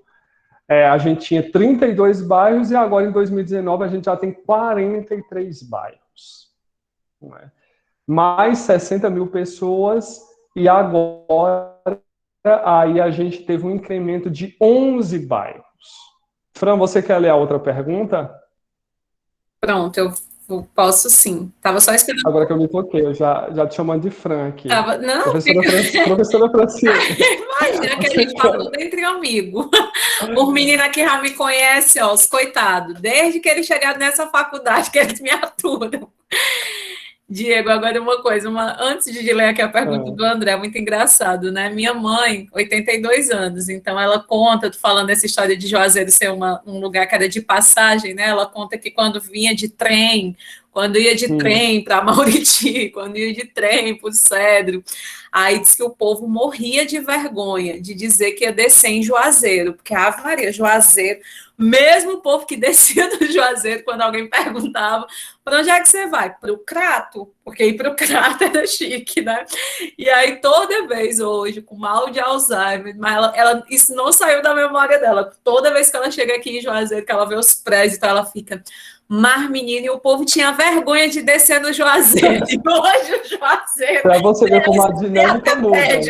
a gente tinha 32 bairros e agora em 2019 a gente já tem 43 bairros. Né? Mais 60 mil pessoas e agora aí a gente teve um incremento de 11 bairros. Fran, você quer ler a outra pergunta? Pronto, eu posso sim. Estava só esperando. Agora que eu me toquei, eu já te chamando de Fran aqui. Não, Professora Francine. Imagina que a gente falando entre amigos. Os meninos aqui já me conhecem, ó, os coitados, desde que eles chegaram nessa faculdade que eles me aturam. Diego, agora uma coisa, antes de ler aqui a pergunta do André, é muito engraçado, né? Minha mãe, 82 anos, então ela conta, tô falando essa história de Juazeiro ser um lugar que era de passagem, né? Ela conta que quando vinha de trem, quando ia de trem para Mauriti, quando ia de trem para o Cedro, aí diz que o povo morria de vergonha de dizer que ia descer em Juazeiro, porque Ave Maria, Juazeiro, mesmo o povo que descia do Juazeiro, quando alguém perguntava, para onde é que você vai? Para o Crato, porque ir para o Crato era chique, né? E aí toda vez hoje, com mal de Alzheimer, mas isso não saiu da memória dela, toda vez que ela chega aqui em Juazeiro, que ela vê os prédios, então ela fica... Mas, menino, e o povo tinha vergonha de descer no Juazeiro. E hoje o Juazeiro... Para você ver como a dinâmica muda, né?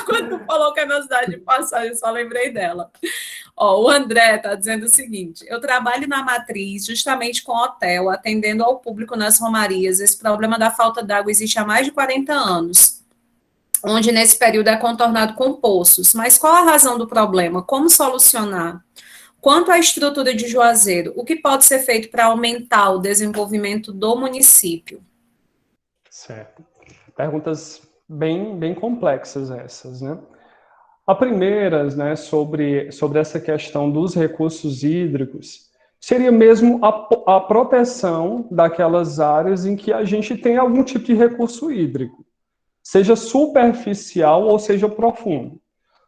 Quando tu falou que é na cidade de passagem, eu só lembrei dela. Ó, o André está dizendo o seguinte: eu trabalho na matriz justamente com hotel, atendendo ao público nas romarias. Esse problema da falta d'água existe há mais de 40 anos, onde nesse período é contornado com poços. Mas qual a razão do problema? Como solucionar? Quanto à estrutura de Juazeiro, o que pode ser feito para aumentar o desenvolvimento do município? Certo. Perguntas bem complexas essas, né? A primeira, né, sobre essa questão dos recursos hídricos, seria mesmo a proteção daquelas áreas em que a gente tem algum tipo de recurso hídrico, seja superficial ou seja profundo.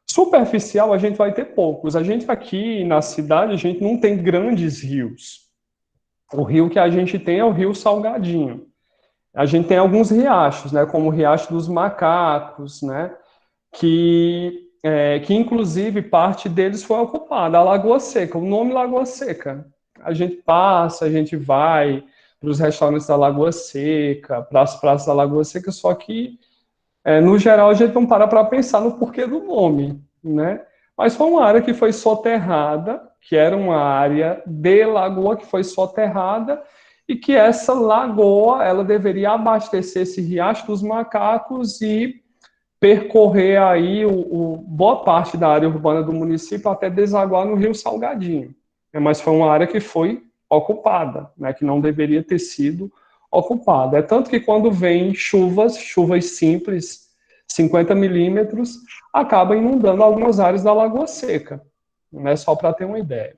Superficial a gente vai ter poucos. A gente aqui na cidade, a gente não tem grandes rios. O rio que a gente tem é o Rio Salgadinho. A gente tem alguns riachos, né, como o Riacho dos Macacos, né, que inclusive parte deles foi ocupada, a Lagoa Seca, o nome Lagoa Seca. A gente passa, a gente vai para os restaurantes da Lagoa Seca, para as praças da Lagoa Seca, só que, no geral, a gente não para pensar no porquê do nome, né? Mas foi uma área que foi soterrada, que era uma área de lagoa que foi soterrada, e que essa lagoa, ela deveria abastecer esse Riacho dos Macacos e percorrer aí boa parte da área urbana do município até desaguar no Rio Salgadinho. Mas foi uma área que foi ocupada, né, que não deveria ter sido ocupada. É tanto que quando vem chuvas simples, 50 milímetros, acaba inundando algumas áreas da Lagoa Seca, né, só para ter uma ideia.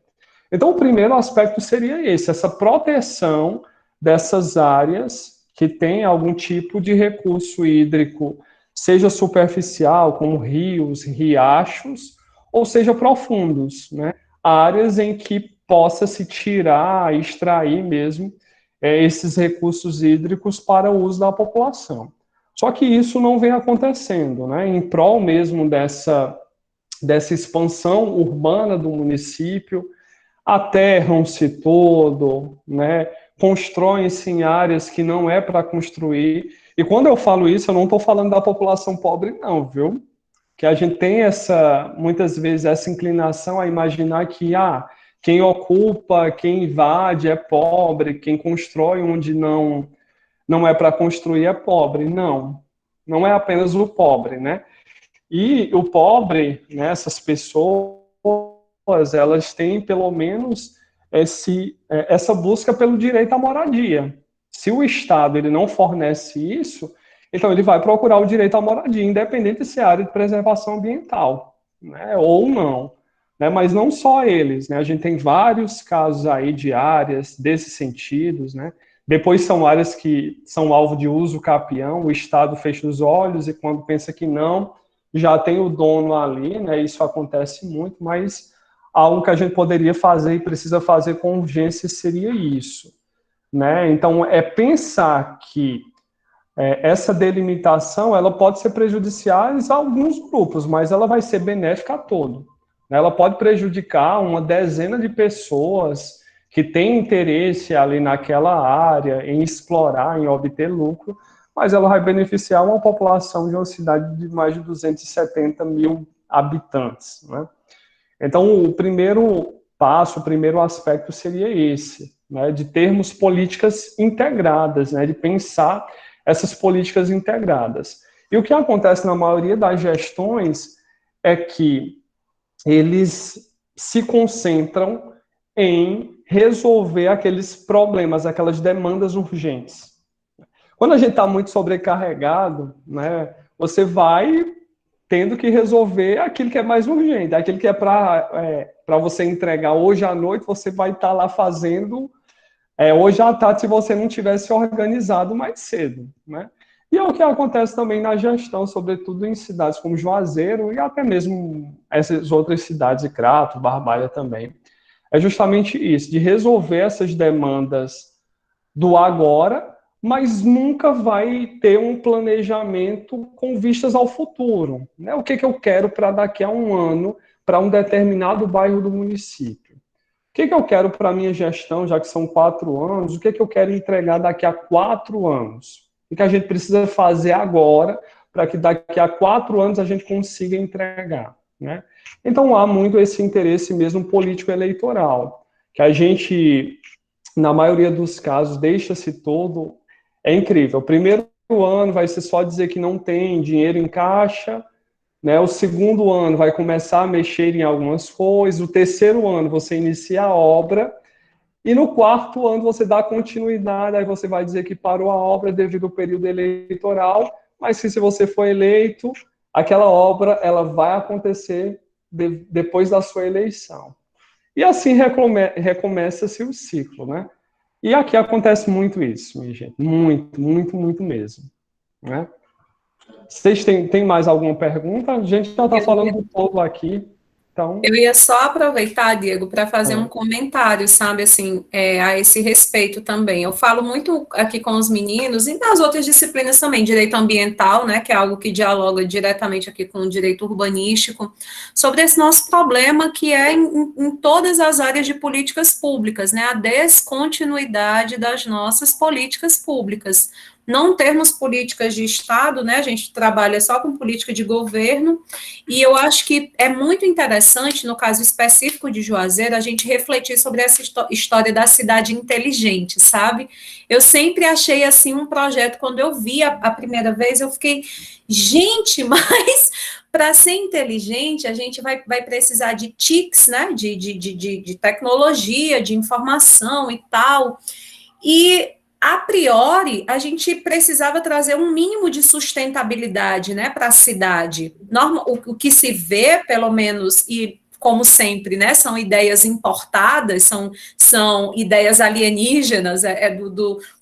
Então, o primeiro aspecto seria esse, essa proteção dessas áreas que têm algum tipo de recurso hídrico, seja superficial, como rios, riachos, ou seja profundos, né? Áreas em que possa se tirar, extrair mesmo esses recursos hídricos para o uso da população. Só que isso não vem acontecendo, né? Em prol mesmo dessa expansão urbana do município, aterram-se todo, né? Constroem-se em áreas que não é para construir. E quando eu falo isso, eu não estou falando da população pobre, não, viu? Que a gente tem muitas vezes, essa inclinação a imaginar que, quem ocupa, quem invade é pobre, quem constrói onde não é para construir é pobre. Não, não é apenas o pobre, né? E o pobre, né, essas pessoas, elas têm pelo menos essa busca pelo direito à moradia. Se o Estado ele não fornece isso, Então, ele vai procurar o direito à moradia, independente se é área de preservação ambiental, né, ou não. Né, mas não só eles, né, a gente tem vários casos aí de áreas desses sentidos, né, depois são áreas que são alvo de uso capião, o Estado fecha os olhos e quando pensa que não, já tem o dono ali, né, isso acontece muito, mas algo que a gente poderia fazer e precisa fazer com urgência seria isso, né, então é pensar que essa delimitação, ela pode ser prejudicial a alguns grupos, mas ela vai ser benéfica a todos. Ela pode prejudicar uma dezena de pessoas que têm interesse ali naquela área, em explorar, em obter lucro, mas ela vai beneficiar uma população de uma cidade de mais de 270 mil habitantes, né? Então, o primeiro passo, o primeiro aspecto seria esse, né, de termos políticas integradas, né, de pensar essas políticas integradas. E o que acontece na maioria das gestões é que eles se concentram em resolver aqueles problemas, aquelas demandas urgentes. Quando a gente está muito sobrecarregado, né, você vai tendo que resolver aquilo que é mais urgente, aquilo que é para você entregar hoje à noite, você vai estar lá fazendo hoje à tarde, se você não tivesse organizado mais cedo, né? E é o que acontece também na gestão, sobretudo em cidades como Juazeiro e até mesmo essas outras cidades, de Crato, Barbalha também. É justamente isso, de resolver essas demandas do agora, mas nunca vai ter um planejamento com vistas ao futuro, né? O que eu quero para daqui a um ano, para um determinado bairro do município? O que eu quero para a minha gestão, já que são 4 anos? O que eu quero entregar daqui a 4 anos? O que a gente precisa fazer agora para que daqui a 4 anos a gente consiga entregar, né? Então, há muito esse interesse mesmo político-eleitoral, que a gente, na maioria dos casos, deixa-se todo... É incrível. O primeiro ano vai ser só dizer que não tem dinheiro em caixa, né? O segundo ano vai começar a mexer em algumas coisas, o terceiro ano você inicia a obra, e no quarto ano você dá continuidade, aí você vai dizer que parou a obra devido ao período eleitoral, mas que se você for eleito, aquela obra ela vai acontecer depois da sua eleição. E assim recomeça-se o ciclo, né? E aqui acontece muito isso, minha gente, muito, muito, muito mesmo, né? Vocês têm mais alguma pergunta? A gente já está falando do todo aqui, então... Eu ia só aproveitar, Diego, para fazer um comentário, sabe, assim, a esse respeito também. Eu falo muito aqui com os meninos e nas outras disciplinas também, direito ambiental, né, que é algo que dialoga diretamente aqui com o direito urbanístico, sobre esse nosso problema que é em todas as áreas de políticas públicas, né, a descontinuidade das nossas políticas públicas. Não termos políticas de Estado, né, a gente trabalha só com política de governo, e eu acho que é muito interessante, no caso específico de Juazeiro, a gente refletir sobre essa história da cidade inteligente, sabe? Eu sempre achei, assim, um projeto, quando eu vi a primeira vez, eu fiquei, gente, mas para ser inteligente, a gente vai precisar de TICs, né, de tecnologia, de informação e tal, e a priori, a gente precisava trazer um mínimo de sustentabilidade, né, para a cidade. O que se vê, pelo menos, e como sempre, né, são ideias importadas, são ideias alienígenas,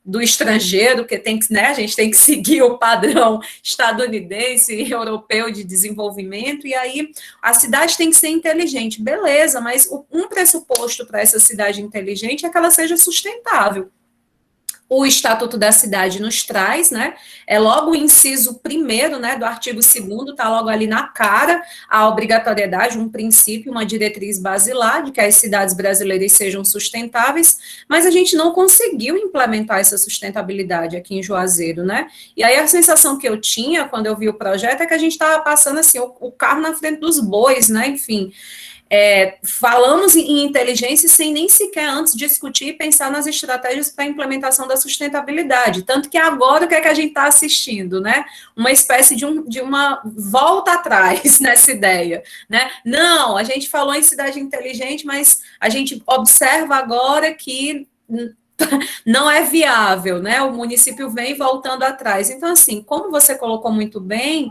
do estrangeiro, que tem que, né, a gente tem que seguir o padrão estadunidense e europeu de desenvolvimento, e aí a cidade tem que ser inteligente, beleza, mas um pressuposto para essa cidade inteligente é que ela seja sustentável. O Estatuto da Cidade nos traz, né, é logo o inciso 1º, né, do artigo 2º, está logo ali na cara, a obrigatoriedade, um princípio, uma diretriz basilar de que as cidades brasileiras sejam sustentáveis, mas a gente não conseguiu implementar essa sustentabilidade aqui em Juazeiro, né, e aí a sensação que eu tinha quando eu vi o projeto é que a gente estava passando, assim, o carro na frente dos bois, né, enfim... falamos em inteligência sem nem sequer antes discutir e pensar nas estratégias para a implementação da sustentabilidade, tanto que agora o que é que a gente está assistindo, né? Uma espécie de uma volta atrás nessa ideia, né? Não, a gente falou em cidade inteligente, mas a gente observa agora que não é viável, né? O município vem voltando atrás. Então, assim, como você colocou muito bem,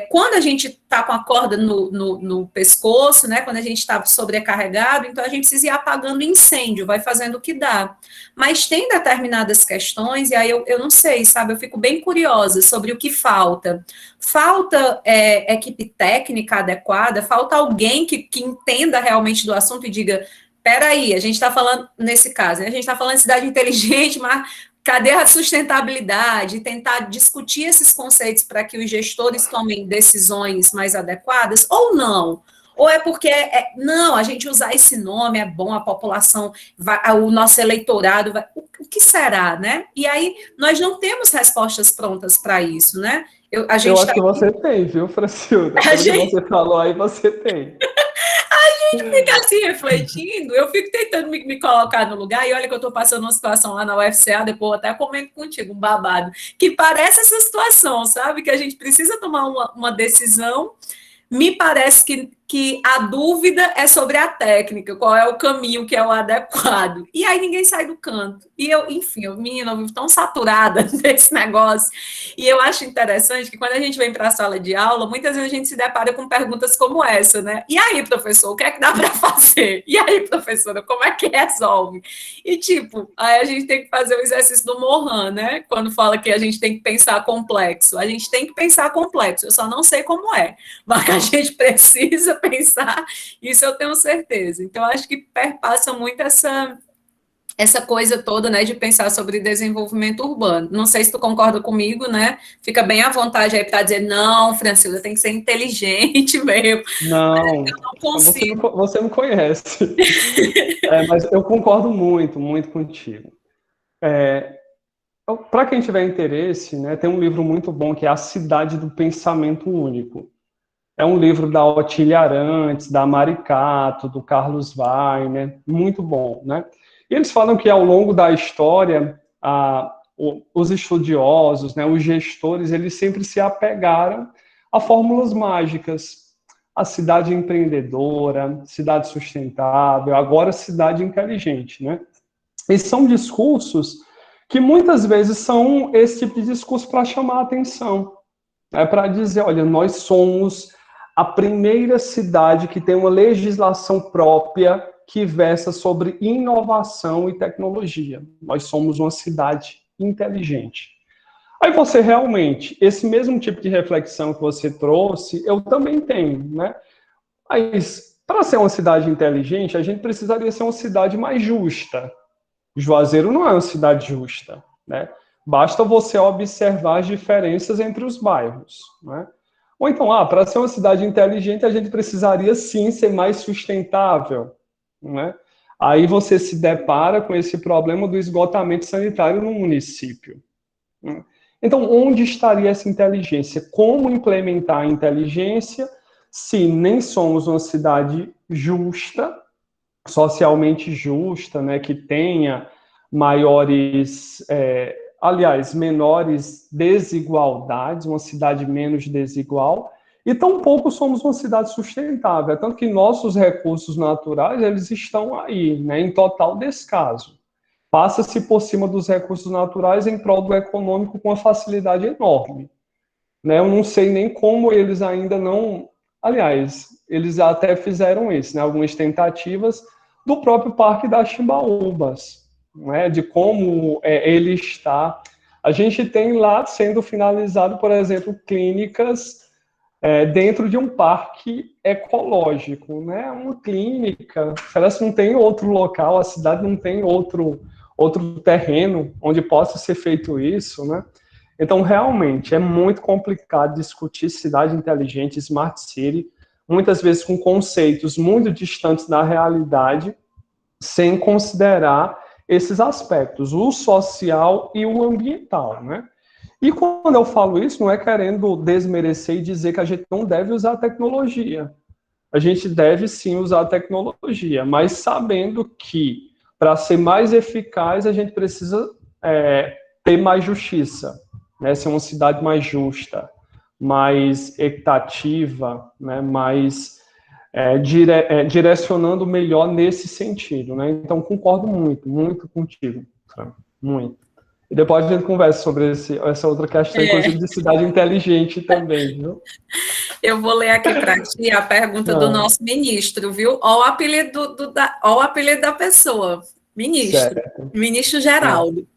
quando a gente está com a corda no pescoço, né? Quando a gente está sobrecarregado, então a gente precisa ir apagando incêndio, vai fazendo o que dá. Mas tem determinadas questões, e aí eu não sei, sabe? Eu fico bem curiosa sobre o que falta. Falta equipe técnica adequada, falta alguém que entenda realmente do assunto e diga: peraí, a gente está falando, nesse caso, né, a gente está falando de cidade inteligente, mas cadê a sustentabilidade? Tentar discutir esses conceitos para que os gestores tomem decisões mais adequadas, ou não? Ou é porque, não, a gente usar esse nome é bom, a população, o nosso eleitorado, o que será, né? E aí, nós não temos respostas prontas para isso, né? Eu acho que você tem, viu, Francilda? Pelo que você falou aí, você tem. Fica assim refletindo, eu fico tentando me colocar no lugar, e olha que eu estou passando uma situação lá na UFCA, depois eu até comento contigo, um babado, que parece essa situação, sabe? Que a gente precisa tomar uma decisão. Me parece que a dúvida é sobre a técnica, qual é o caminho que é o adequado. E aí ninguém sai do canto. E eu, enfim, eu vivo tão saturada desse negócio. E eu acho interessante que quando a gente vem para a sala de aula, muitas vezes a gente se depara com perguntas como essa, né? E aí, professor, o que é que dá para fazer? E aí, professora, como é que resolve? E tipo, aí a gente tem que fazer o exercício do Mohan, né? Quando fala que a gente tem que pensar complexo. A gente tem que pensar complexo, eu só não sei como é. Mas a gente precisa pensar, isso eu tenho certeza. Então, acho que perpassa muito essa coisa toda, né, de pensar sobre desenvolvimento urbano. Não sei se tu concorda comigo, né? Fica bem à vontade aí para dizer, não, Francilda, tem que ser inteligente mesmo. Não, eu não consigo. você me conhece. Mas eu concordo muito, muito contigo. Para quem tiver interesse, né, tem um livro muito bom que é A Cidade do Pensamento Único. É um livro da Otília Arantes, da Maricato, do Carlos Weiner, muito bom, né? E eles falam que ao longo da história, os estudiosos, né, os gestores, eles sempre se apegaram a fórmulas mágicas. A cidade empreendedora, cidade sustentável, agora cidade inteligente, né? E são discursos que muitas vezes são esse tipo de discurso para chamar a atenção. É para dizer, olha, nós somos a primeira cidade que tem uma legislação própria que versa sobre inovação e tecnologia. Nós somos uma cidade inteligente. Aí você realmente, esse mesmo tipo de reflexão que você trouxe, eu também tenho, né? Mas para ser uma cidade inteligente, a gente precisaria ser uma cidade mais justa. Juazeiro não é uma cidade justa, né? Basta você observar as diferenças entre os bairros, né? Ou então, para ser uma cidade inteligente, a gente precisaria sim ser mais sustentável, né? Aí você se depara com esse problema do esgotamento sanitário no município, né? Então, onde estaria essa inteligência? Como implementar a inteligência se nem somos uma cidade justa, socialmente justa, né, que tenha maiores, menores desigualdades, uma cidade menos desigual, e tampouco somos uma cidade sustentável, tanto que nossos recursos naturais, eles estão aí, né, em total descaso. Passa-se por cima dos recursos naturais em prol do econômico com uma facilidade enorme, né? Eu não sei nem como eles ainda não... Aliás, eles até fizeram isso, né? Algumas tentativas do próprio Parque das Timbaúbas, né? De como ele está. A gente tem lá sendo finalizado, por exemplo, clínicas dentro de um parque ecológico, né? Uma clínica, parece que não tem outro local, a cidade não tem outro terreno onde possa ser feito isso, né? Então, realmente, é muito complicado discutir cidade inteligente, smart city, muitas vezes com conceitos muito distantes da realidade, sem considerar esses aspectos, o social e o ambiental, né? E quando eu falo isso, não é querendo desmerecer e dizer que a gente não deve usar tecnologia. A gente deve sim usar tecnologia, mas sabendo que, para ser mais eficaz, a gente precisa ter mais justiça, né? Ser uma cidade mais justa, mais equitativa, né? Mais direcionando melhor nesse sentido, né? Então, concordo muito contigo, Fran, muito. E depois a gente conversa sobre essa outra questão, inclusive de cidade inteligente também, viu? Eu vou ler aqui para ti a pergunta do nosso ministro, viu? Olha o apelido da pessoa, ministro. Certo. Ministro Geraldo.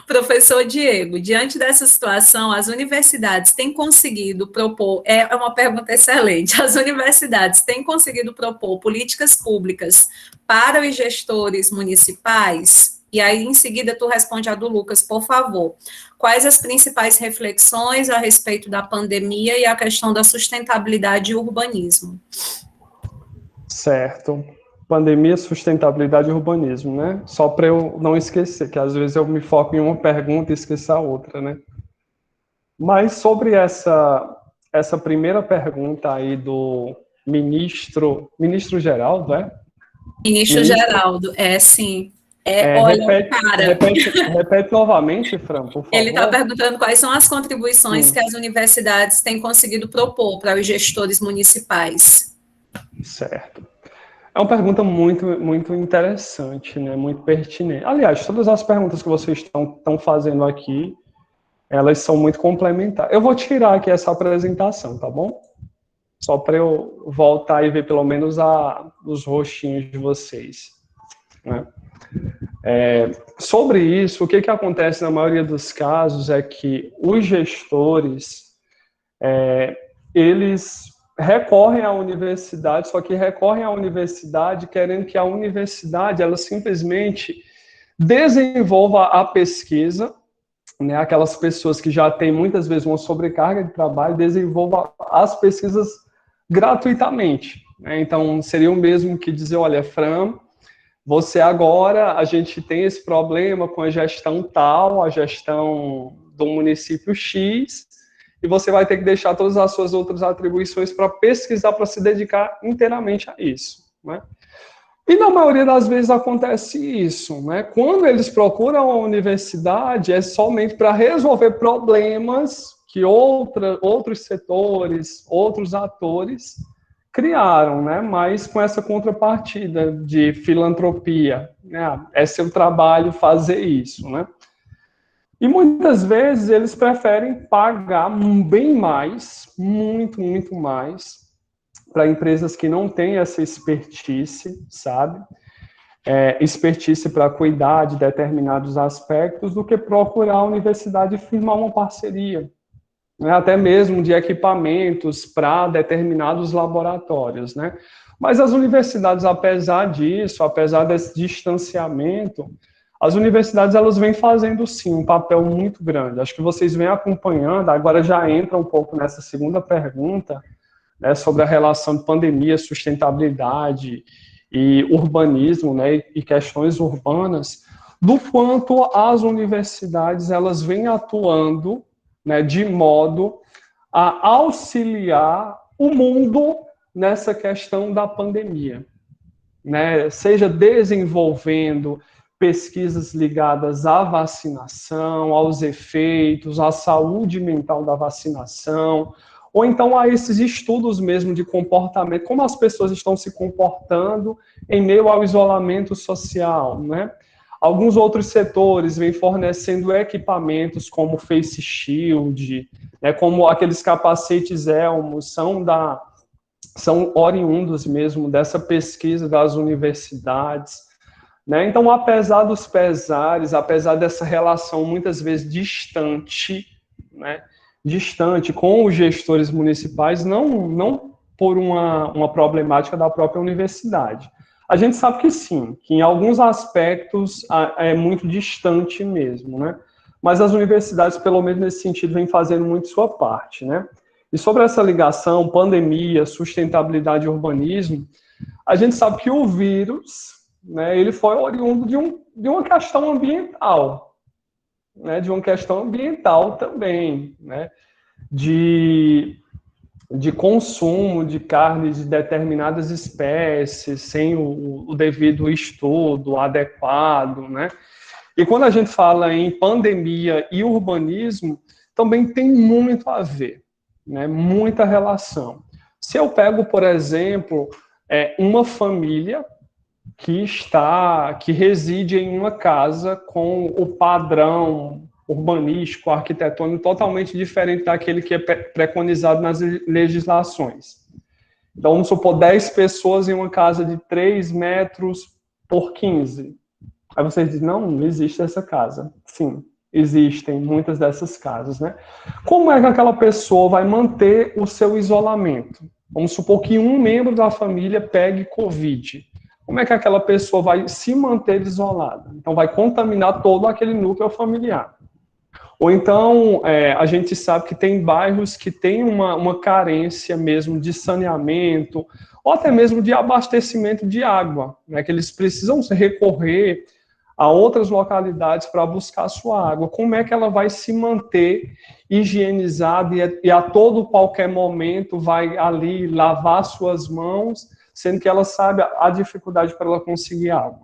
Professor Diego, diante dessa situação, as universidades têm conseguido propor, é uma pergunta excelente, as universidades têm conseguido propor políticas públicas para os gestores municipais? E aí, em seguida, tu responde a do Lucas, por favor. Quais as principais reflexões a respeito da pandemia e a questão da sustentabilidade e urbanismo? Certo. Pandemia, sustentabilidade e urbanismo, né? Só para eu não esquecer, que às vezes eu me foco em uma pergunta e esqueço a outra, né? Mas sobre essa primeira pergunta aí do ministro Geraldo, é? Ministro Geraldo, sim. Olha, repete novamente, Fran, por favor. Ele está perguntando quais são as contribuições que as universidades têm conseguido propor para os gestores municipais. Certo. É uma pergunta muito interessante, né? Muito pertinente. Aliás, todas as perguntas que vocês estão fazendo aqui, elas são muito complementares. Eu vou tirar aqui essa apresentação, tá bom? Só para eu voltar e ver pelo menos os rostinhos de vocês, né? Sobre isso, o que acontece na maioria dos casos é que os gestores, eles recorrem à universidade, só que recorrem à universidade querendo que a universidade, ela simplesmente desenvolva a pesquisa, né, aquelas pessoas que já têm muitas vezes uma sobrecarga de trabalho, desenvolva as pesquisas gratuitamente, né? Então, seria o mesmo que dizer, olha, Fran, você agora, a gente tem esse problema com a gestão tal, a gestão do município X, e você vai ter que deixar todas as suas outras atribuições para pesquisar, para se dedicar inteiramente a isso, né? E na maioria das vezes acontece isso, né? Quando eles procuram a universidade, é somente para resolver problemas que outros setores, outros atores criaram, né? Mas com essa contrapartida de filantropia, né? É seu trabalho fazer isso, né? E muitas vezes eles preferem pagar bem mais, muito mais, para empresas que não têm essa expertise, sabe? Expertise para cuidar de determinados aspectos, do que procurar a universidade firmar uma parceria, né? Até mesmo de equipamentos para determinados laboratórios, né? Mas as universidades, apesar disso, apesar desse distanciamento, as universidades, elas vêm fazendo, sim, um papel muito grande. Acho que vocês vêm acompanhando, agora já entra um pouco nessa segunda pergunta, né, sobre a relação de pandemia, sustentabilidade e urbanismo, né, e questões urbanas, do quanto as universidades, elas vêm atuando, né, de modo a auxiliar o mundo nessa questão da pandemia, né, seja desenvolvendo pesquisas ligadas à vacinação, aos efeitos, à saúde mental da vacinação, ou então a esses estudos mesmo de comportamento, como as pessoas estão se comportando em meio ao isolamento social, né? Alguns outros setores vêm fornecendo equipamentos como face shield, né, como aqueles capacetes elmos, são oriundos mesmo dessa pesquisa das universidades, né? Então, apesar dos pesares, apesar dessa relação muitas vezes distante, né, distante com os gestores municipais, não por uma problemática da própria universidade. A gente sabe que sim, que em alguns aspectos é muito distante mesmo, né? Mas as universidades, pelo menos nesse sentido, vêm fazendo muito sua parte, né? E sobre essa ligação, pandemia, sustentabilidade e urbanismo, a gente sabe que o vírus, né, ele foi oriundo de uma questão ambiental, né, de uma questão ambiental também, né, de consumo de carne de determinadas espécies, sem o devido estudo adequado, né? E quando a gente fala em pandemia e urbanismo, também tem muito a ver, né? Muita relação. Se eu pego, por exemplo, uma família que reside em uma casa com o padrão urbanístico, arquitetônico totalmente diferente daquele que é preconizado nas legislações. Então, vamos supor 10 pessoas em uma casa de 3 metros por 15. Aí vocês dizem, não existe essa casa. Sim, existem muitas dessas casas, né? Como é que aquela pessoa vai manter o seu isolamento? Vamos supor que um membro da família pegue Covid. Como é que aquela pessoa vai se manter isolada? Então, vai contaminar todo aquele núcleo familiar. Ou então, a gente sabe que tem bairros que têm uma carência mesmo de saneamento, ou até mesmo de abastecimento de água, né, que eles precisam recorrer a outras localidades para buscar a sua água. Como é que ela vai se manter higienizada e a todo qualquer momento vai ali lavar suas mãos, sendo que ela sabe a dificuldade para ela conseguir água?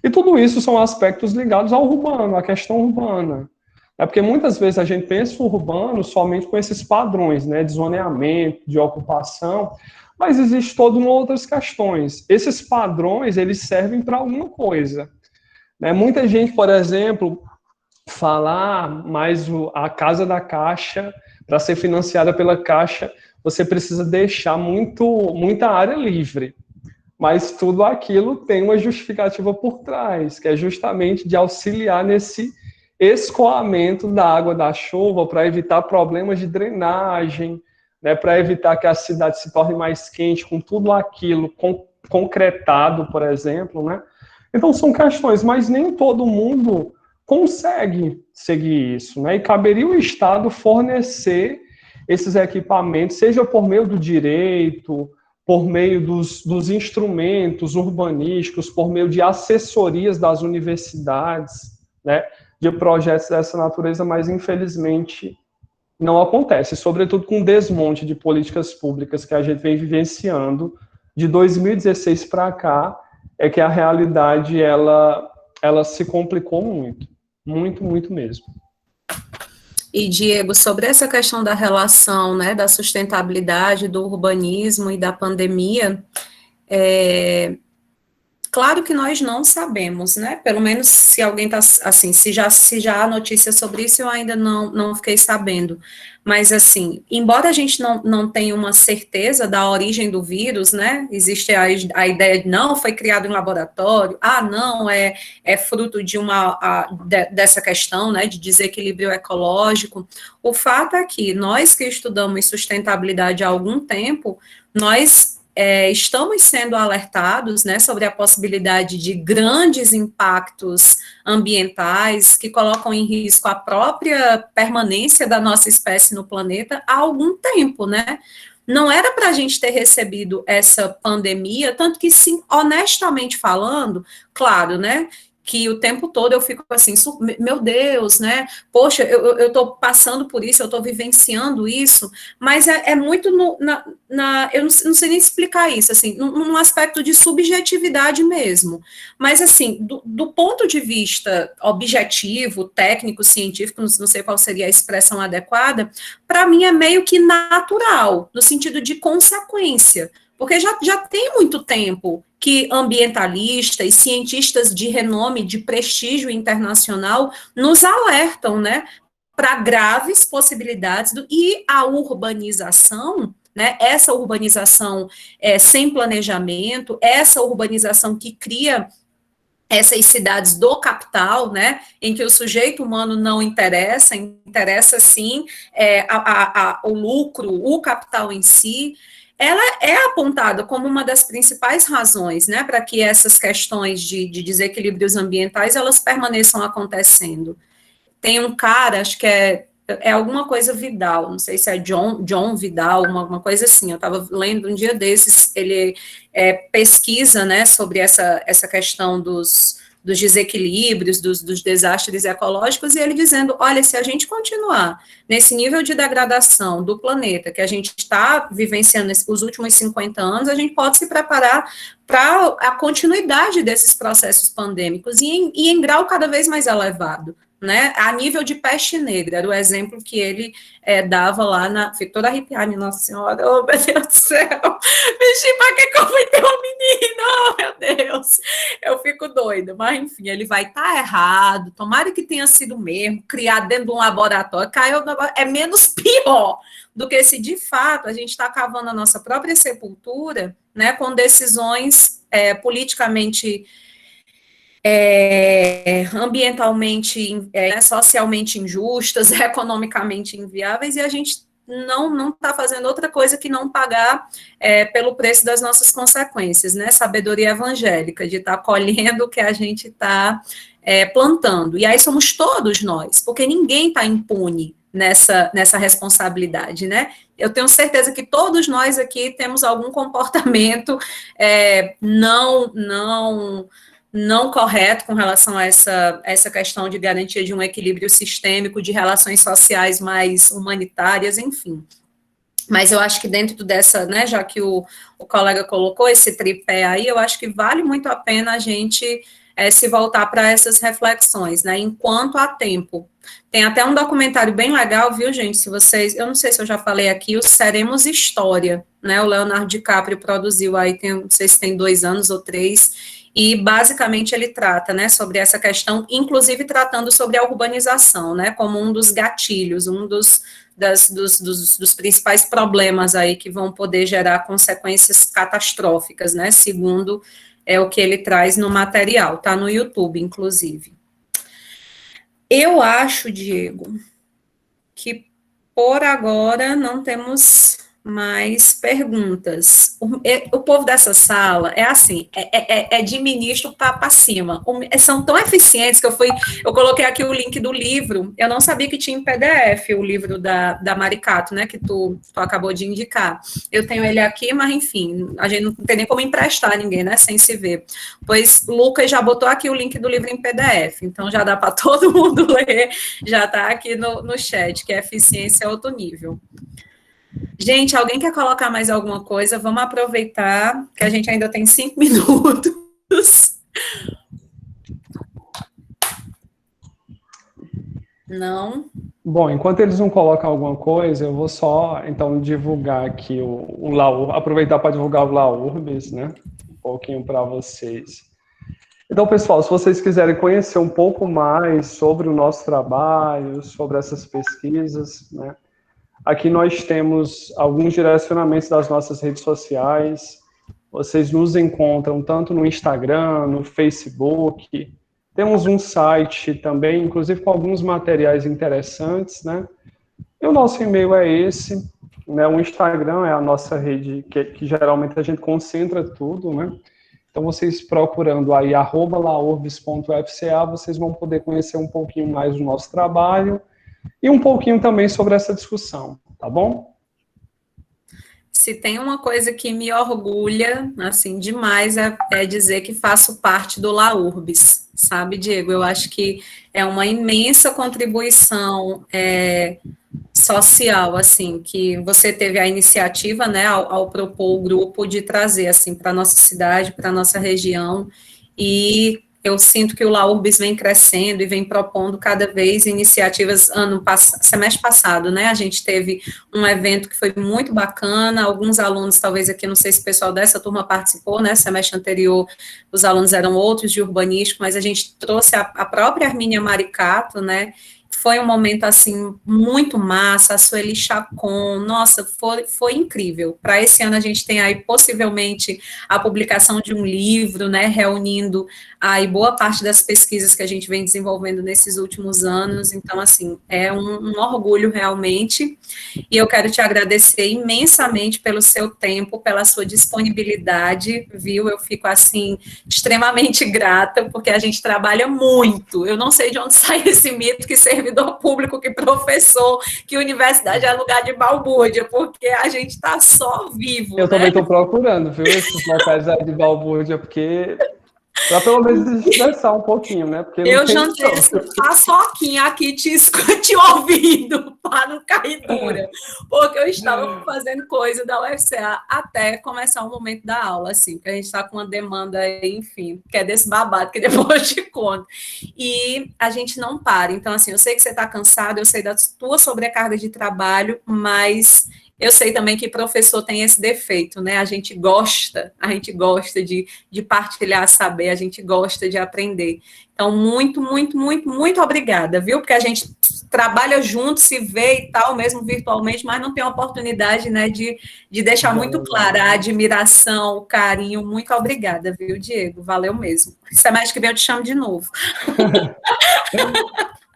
E tudo isso são aspectos ligados ao urbano, à questão urbana. É porque muitas vezes a gente pensa o urbano somente com esses padrões, né, de zoneamento, de ocupação, mas existe todas outras questões. Esses padrões, eles servem para alguma coisa. Né? Muita gente, por exemplo, fala, mas a Casa da Caixa, para ser financiada pela Caixa, você precisa deixar muita área livre. Mas tudo aquilo tem uma justificativa por trás, que é justamente de auxiliar nesse escoamento da água da chuva para evitar problemas de drenagem, né, para evitar que a cidade se torne mais quente com tudo aquilo concretado, por exemplo, né? Então são questões, mas nem todo mundo consegue seguir isso, né? E caberia o Estado fornecer esses equipamentos, seja por meio do direito, por meio dos instrumentos urbanísticos, por meio de assessorias das universidades, né, de projetos dessa natureza, mas infelizmente não acontece, sobretudo com o desmonte de políticas públicas que a gente vem vivenciando de 2016 para cá, é que a realidade ela se complicou muito, muito, muito mesmo. E, Diego, sobre essa questão da relação, né, da sustentabilidade, do urbanismo e da pandemia, claro que nós não sabemos, né? Pelo menos se alguém está assim, se já há notícia sobre isso, eu ainda não fiquei sabendo. Mas, assim, embora a gente não tenha uma certeza da origem do vírus, né? Existe a ideia de não, foi criado em laboratório, não, é fruto de dessa questão, né? De desequilíbrio ecológico. O fato é que nós que estudamos sustentabilidade há algum tempo, nós estamos sendo alertados, né, sobre a possibilidade de grandes impactos ambientais que colocam em risco a própria permanência da nossa espécie no planeta há algum tempo, né? Não era para a gente ter recebido essa pandemia, tanto que, sim, honestamente falando, claro, né, que o tempo todo eu fico assim, meu Deus, né, poxa, eu estou passando por isso, eu estou vivenciando isso, mas é muito eu não sei nem explicar isso, assim, num aspecto de subjetividade mesmo, mas assim, do ponto de vista objetivo, técnico, científico, não sei qual seria a expressão adequada, para mim é meio que natural, no sentido de consequência, porque já tem muito tempo que ambientalistas, cientistas de renome, de prestígio internacional, nos alertam, né, para graves possibilidades, e a urbanização, né, essa urbanização sem planejamento, essa urbanização que cria essas cidades do capital, né, em que o sujeito humano não interessa sim o lucro, o capital em si, ela é apontada como uma das principais razões, né, para que essas questões de desequilíbrios ambientais, elas permaneçam acontecendo. Tem um cara, acho que é alguma coisa Vidal, não sei se é John Vidal, uma coisa assim, eu estava lendo um dia desses, ele pesquisa, né, sobre essa questão dos desequilíbrios, dos desastres ecológicos, e ele dizendo, olha, se a gente continuar nesse nível de degradação do planeta que a gente está vivenciando os últimos 50 anos, a gente pode se preparar para a continuidade desses processos pandêmicos e em grau cada vez mais elevado, né, a nível de peste negra, era o exemplo que ele dava lá fico toda arrepiada, nossa senhora, oh meu Deus do céu, bichinho, para que eu fui ter um menino, oh meu Deus, eu fico doida, mas enfim, ele vai estar errado, tomara que tenha sido mesmo, criado dentro de um laboratório, caiu, é menos pior do que se de fato a gente está cavando a nossa própria sepultura, né, com decisões politicamente ambientalmente, socialmente injustas, economicamente inviáveis, e a gente não está fazendo outra coisa que não pagar pelo preço das nossas consequências, né? Sabedoria evangélica, de estar colhendo o que a gente está plantando. E aí somos todos nós, porque ninguém está impune nessa responsabilidade, né? Eu tenho certeza que todos nós aqui temos algum comportamento não correto com relação a essa questão de garantia de um equilíbrio sistêmico, de relações sociais mais humanitárias, enfim. Mas eu acho que dentro dessa, né, já que o colega colocou esse tripé aí, eu acho que vale muito a pena a gente se voltar para essas reflexões, né, enquanto há tempo. Tem até um documentário bem legal, viu, gente, se vocês, eu não sei se eu já falei aqui, o Seremos História, né, o Leonardo DiCaprio produziu aí, não sei se tem 2 anos ou 3, e basicamente ele trata, né, sobre essa questão, inclusive tratando sobre a urbanização, né, como um dos gatilhos, um dos principais problemas aí que vão poder gerar consequências catastróficas, né, segundo o que ele traz no material, tá no YouTube, inclusive. Eu acho, Diego, que por agora não temos mais perguntas. O povo dessa sala é assim, de ministro para cima. São tão eficientes que eu coloquei aqui o link do livro. Eu não sabia que tinha em PDF o livro da Maricato, né, que tu acabou de indicar. Eu tenho ele aqui, mas enfim, a gente não tem nem como emprestar a ninguém, né, sem se ver. Pois Lucas já botou aqui o link do livro em PDF, então já dá para todo mundo ler, já está aqui no chat, que é eficiência alto nível. Gente, alguém quer colocar mais alguma coisa? Vamos aproveitar que a gente ainda tem 5 minutos. Não? Bom, enquanto eles não colocam alguma coisa, eu vou só, então, divulgar aqui o LAURBS, aproveitar para divulgar o LAURBS, né? Um pouquinho para vocês. Então, pessoal, se vocês quiserem conhecer um pouco mais sobre o nosso trabalho, sobre essas pesquisas, né? Aqui nós temos alguns direcionamentos das nossas redes sociais. Vocês nos encontram tanto no Instagram, no Facebook. Temos um site também, inclusive com alguns materiais interessantes, né? E o nosso e-mail é esse, né? O Instagram é a nossa rede que geralmente a gente concentra tudo, né? Então, vocês procurando aí @laurbs.fca, vocês vão poder conhecer um pouquinho mais do nosso trabalho e um pouquinho também sobre essa discussão, tá bom? Se tem uma coisa que me orgulha, assim, demais, é dizer que faço parte do LAURBS, sabe, Diego? Eu acho que é uma imensa contribuição social, assim, que você teve a iniciativa, né, ao propor o grupo de trazer, assim, para a nossa cidade, para a nossa região, e eu sinto que o LAURBS vem crescendo e vem propondo cada vez iniciativas. Semestre passado, né, a gente teve um evento que foi muito bacana, alguns alunos, talvez aqui, não sei se o pessoal dessa turma participou, né, semestre anterior os alunos eram outros de urbanístico, mas a gente trouxe a própria Armínia Maricato, né, foi um momento, assim, muito massa, a Sueli Chacon, nossa, foi incrível. Para esse ano a gente tem aí, possivelmente, a publicação de um livro, né, reunindo aí boa parte das pesquisas que a gente vem desenvolvendo nesses últimos anos, então, assim, é um orgulho realmente, e eu quero te agradecer imensamente pelo seu tempo, pela sua disponibilidade, viu, eu fico, assim, extremamente grata, porque a gente trabalha muito, eu não sei de onde sai esse mito que servidor público, que professor, que universidade é lugar de balbúrdia, porque a gente está só vivo, Eu né? também estou procurando, viu, esses locais de balbúrdia, porque Para pelo menos estressar um pouquinho, né? Porque não Eu tem jantei como. paçoquinha aqui te ouvindo para não cair dura, porque eu estava fazendo coisa da UFCA até começar o momento da aula, assim, que a gente está com uma demanda, enfim, que é desse babado que depois eu te conto. E a gente não para. Então, assim, eu sei que você está cansado, eu sei da tua sobrecarga de trabalho, mas eu sei também que professor tem esse defeito, né? A gente gosta de partilhar saber, a gente gosta de aprender. Então, muito, muito, muito, muito obrigada, viu? Porque a gente trabalha junto, se vê e tal, mesmo virtualmente, mas não tem a oportunidade, né, de deixar muito clara a admiração, o carinho. Muito obrigada, viu, Diego? Valeu mesmo. Semestre que vem eu te chamo de novo.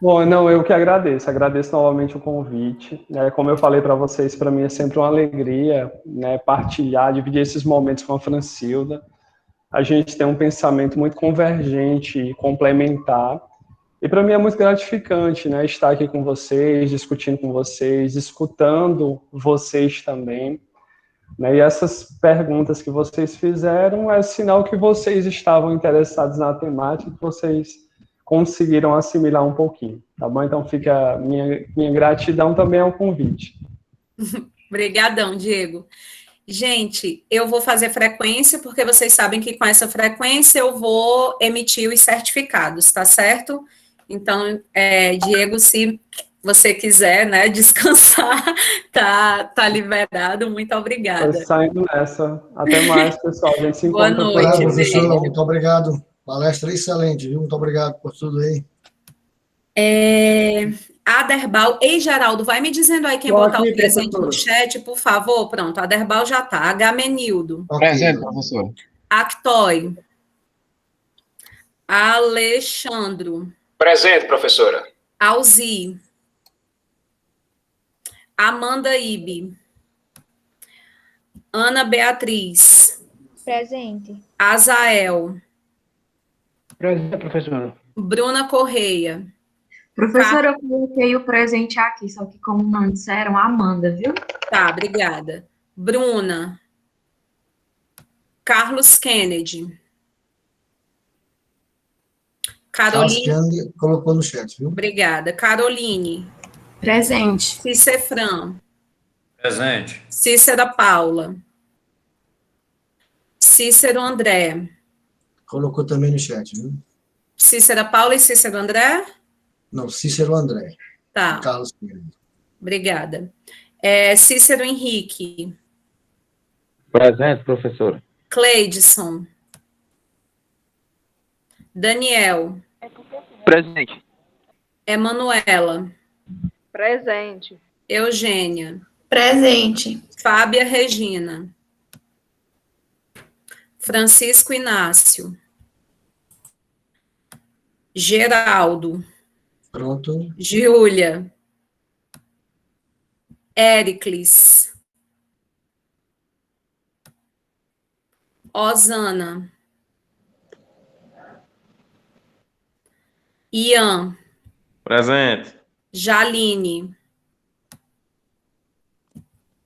Bom, não, eu que agradeço novamente o convite, né, como eu falei para vocês, para mim é sempre uma alegria, né, partilhar, dividir esses momentos com a Francilda. A gente tem um pensamento muito convergente e complementar, e para mim é muito gratificante, né, estar aqui com vocês, discutindo com vocês, escutando vocês também, né, e essas perguntas que vocês fizeram é sinal que vocês estavam interessados na temática, que vocês conseguiram assimilar um pouquinho, tá bom? Então fica minha gratidão também ao convite. Obrigadão, Diego. Gente, eu vou fazer frequência, porque vocês sabem que com essa frequência eu vou emitir os certificados, tá certo? Então, Diego, se você quiser, né, descansar, tá liberado. Muito obrigada. Estou saindo nessa. Até mais, pessoal. A gente se Boa encontra por noite, aí. Professor, beijo. muito obrigado. Palestra excelente, viu? Muito obrigado por tudo aí. Aderbal, ei, Geraldo, vai me dizendo aí quem Estou botar o aqui, presente no professora. chat, por favor. Pronto, Aderbal já tá. Agamenildo, Ok. Presente, professor. Actoy, Alexandro, Presente, professora. Alzi, Amanda Ibe, Ana Beatriz, Presente. Azael, Presente, professora. Bruna Correia. Professora, eu coloquei o presente aqui, só que como não disseram, Amanda, viu? Tá, obrigada. Bruna, Carlos Kennedy, Carlos Caroline, Kennedy colocou no chat, viu? obrigada. Caroline, Presente. Cicefran, Presente. Cícera Paula, Cícero André, Colocou também no chat, viu? Cícera Paula e Cícero André? Não, Cícero André. Tá, Carlos Kennedy. obrigada. Cícero Henrique, Presente, professora. Cleidson, Daniel, Presente. Emanuela, Presente. Eugênia, Presente. Fábia Regina, Francisco Inácio, Geraldo, Pronto. Júlia, Éricles, Osana, Ian, Presente. Jaline,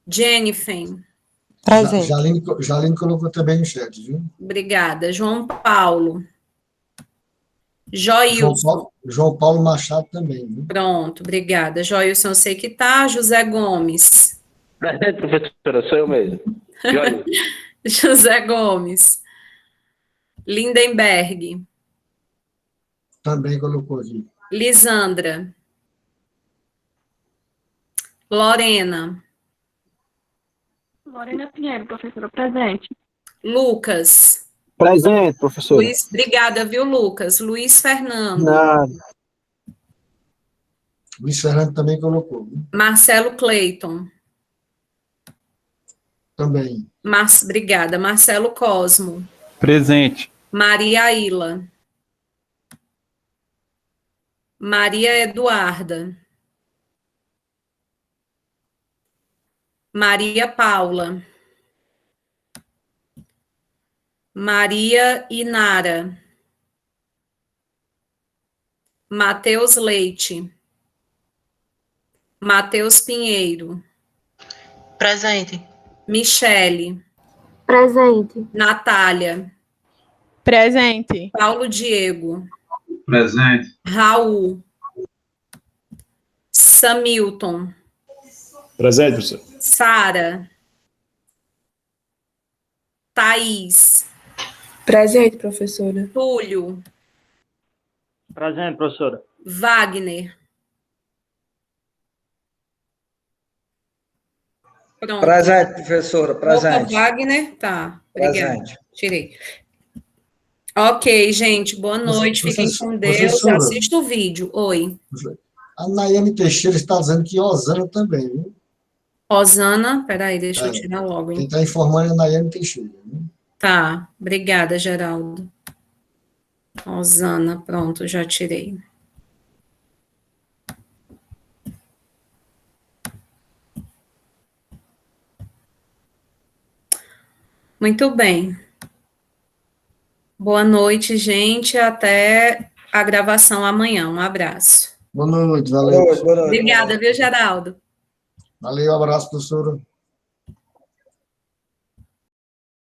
Jennifer, Presente. Jaline colocou também no chat, viu? obrigada. João Paulo, Joilson, João Paulo Machado também, viu? pronto, obrigada. Joilson, eu sei que tá. José Gomes, Presente, professora. Sou eu mesmo. Joia. José Gomes, Lindenberg, Também colocou aqui. Lisandra, Lorena, Lorena Pinheiro, professora, presente. Lucas, Presente, professora. Luiz, obrigada, viu, Lucas? Luiz Fernando, Nada. Luiz Fernando também colocou, viu? Marcelo Cleiton, Também. obrigada. Marcelo Cosmo, Presente. Maria Ila, Maria Eduarda, Maria Paula, Maria Inara, Matheus Leite, Matheus Pinheiro, Presente. Michele, Presente. Natália, Presente. Paulo Diego. Presente. Raul. Samilton. Presente, professor. Sara. Thaís. Presente, professora. Túlio. Presente, professora. Wagner. Pronto. Presente, professora, Opa, presente. Wagner, tá. Obrigada. Presente. Tirei. Ok, gente, boa noite, fiquem com Deus. Professora. Assista o vídeo. Oi. A Nayane Teixeira está dizendo que Osana também, viu? Osana, peraí, deixa eu tirar logo. Quem Hein? está informando é a Nayane Teixeira. Viu? Tá, obrigada, Geraldo. Osana, pronto, já tirei. Muito bem. Boa noite, gente. Até a gravação amanhã. Um abraço. Boa noite, valeu. Boa noite. Obrigada, viu, Geraldo? Valeu, abraço, professora.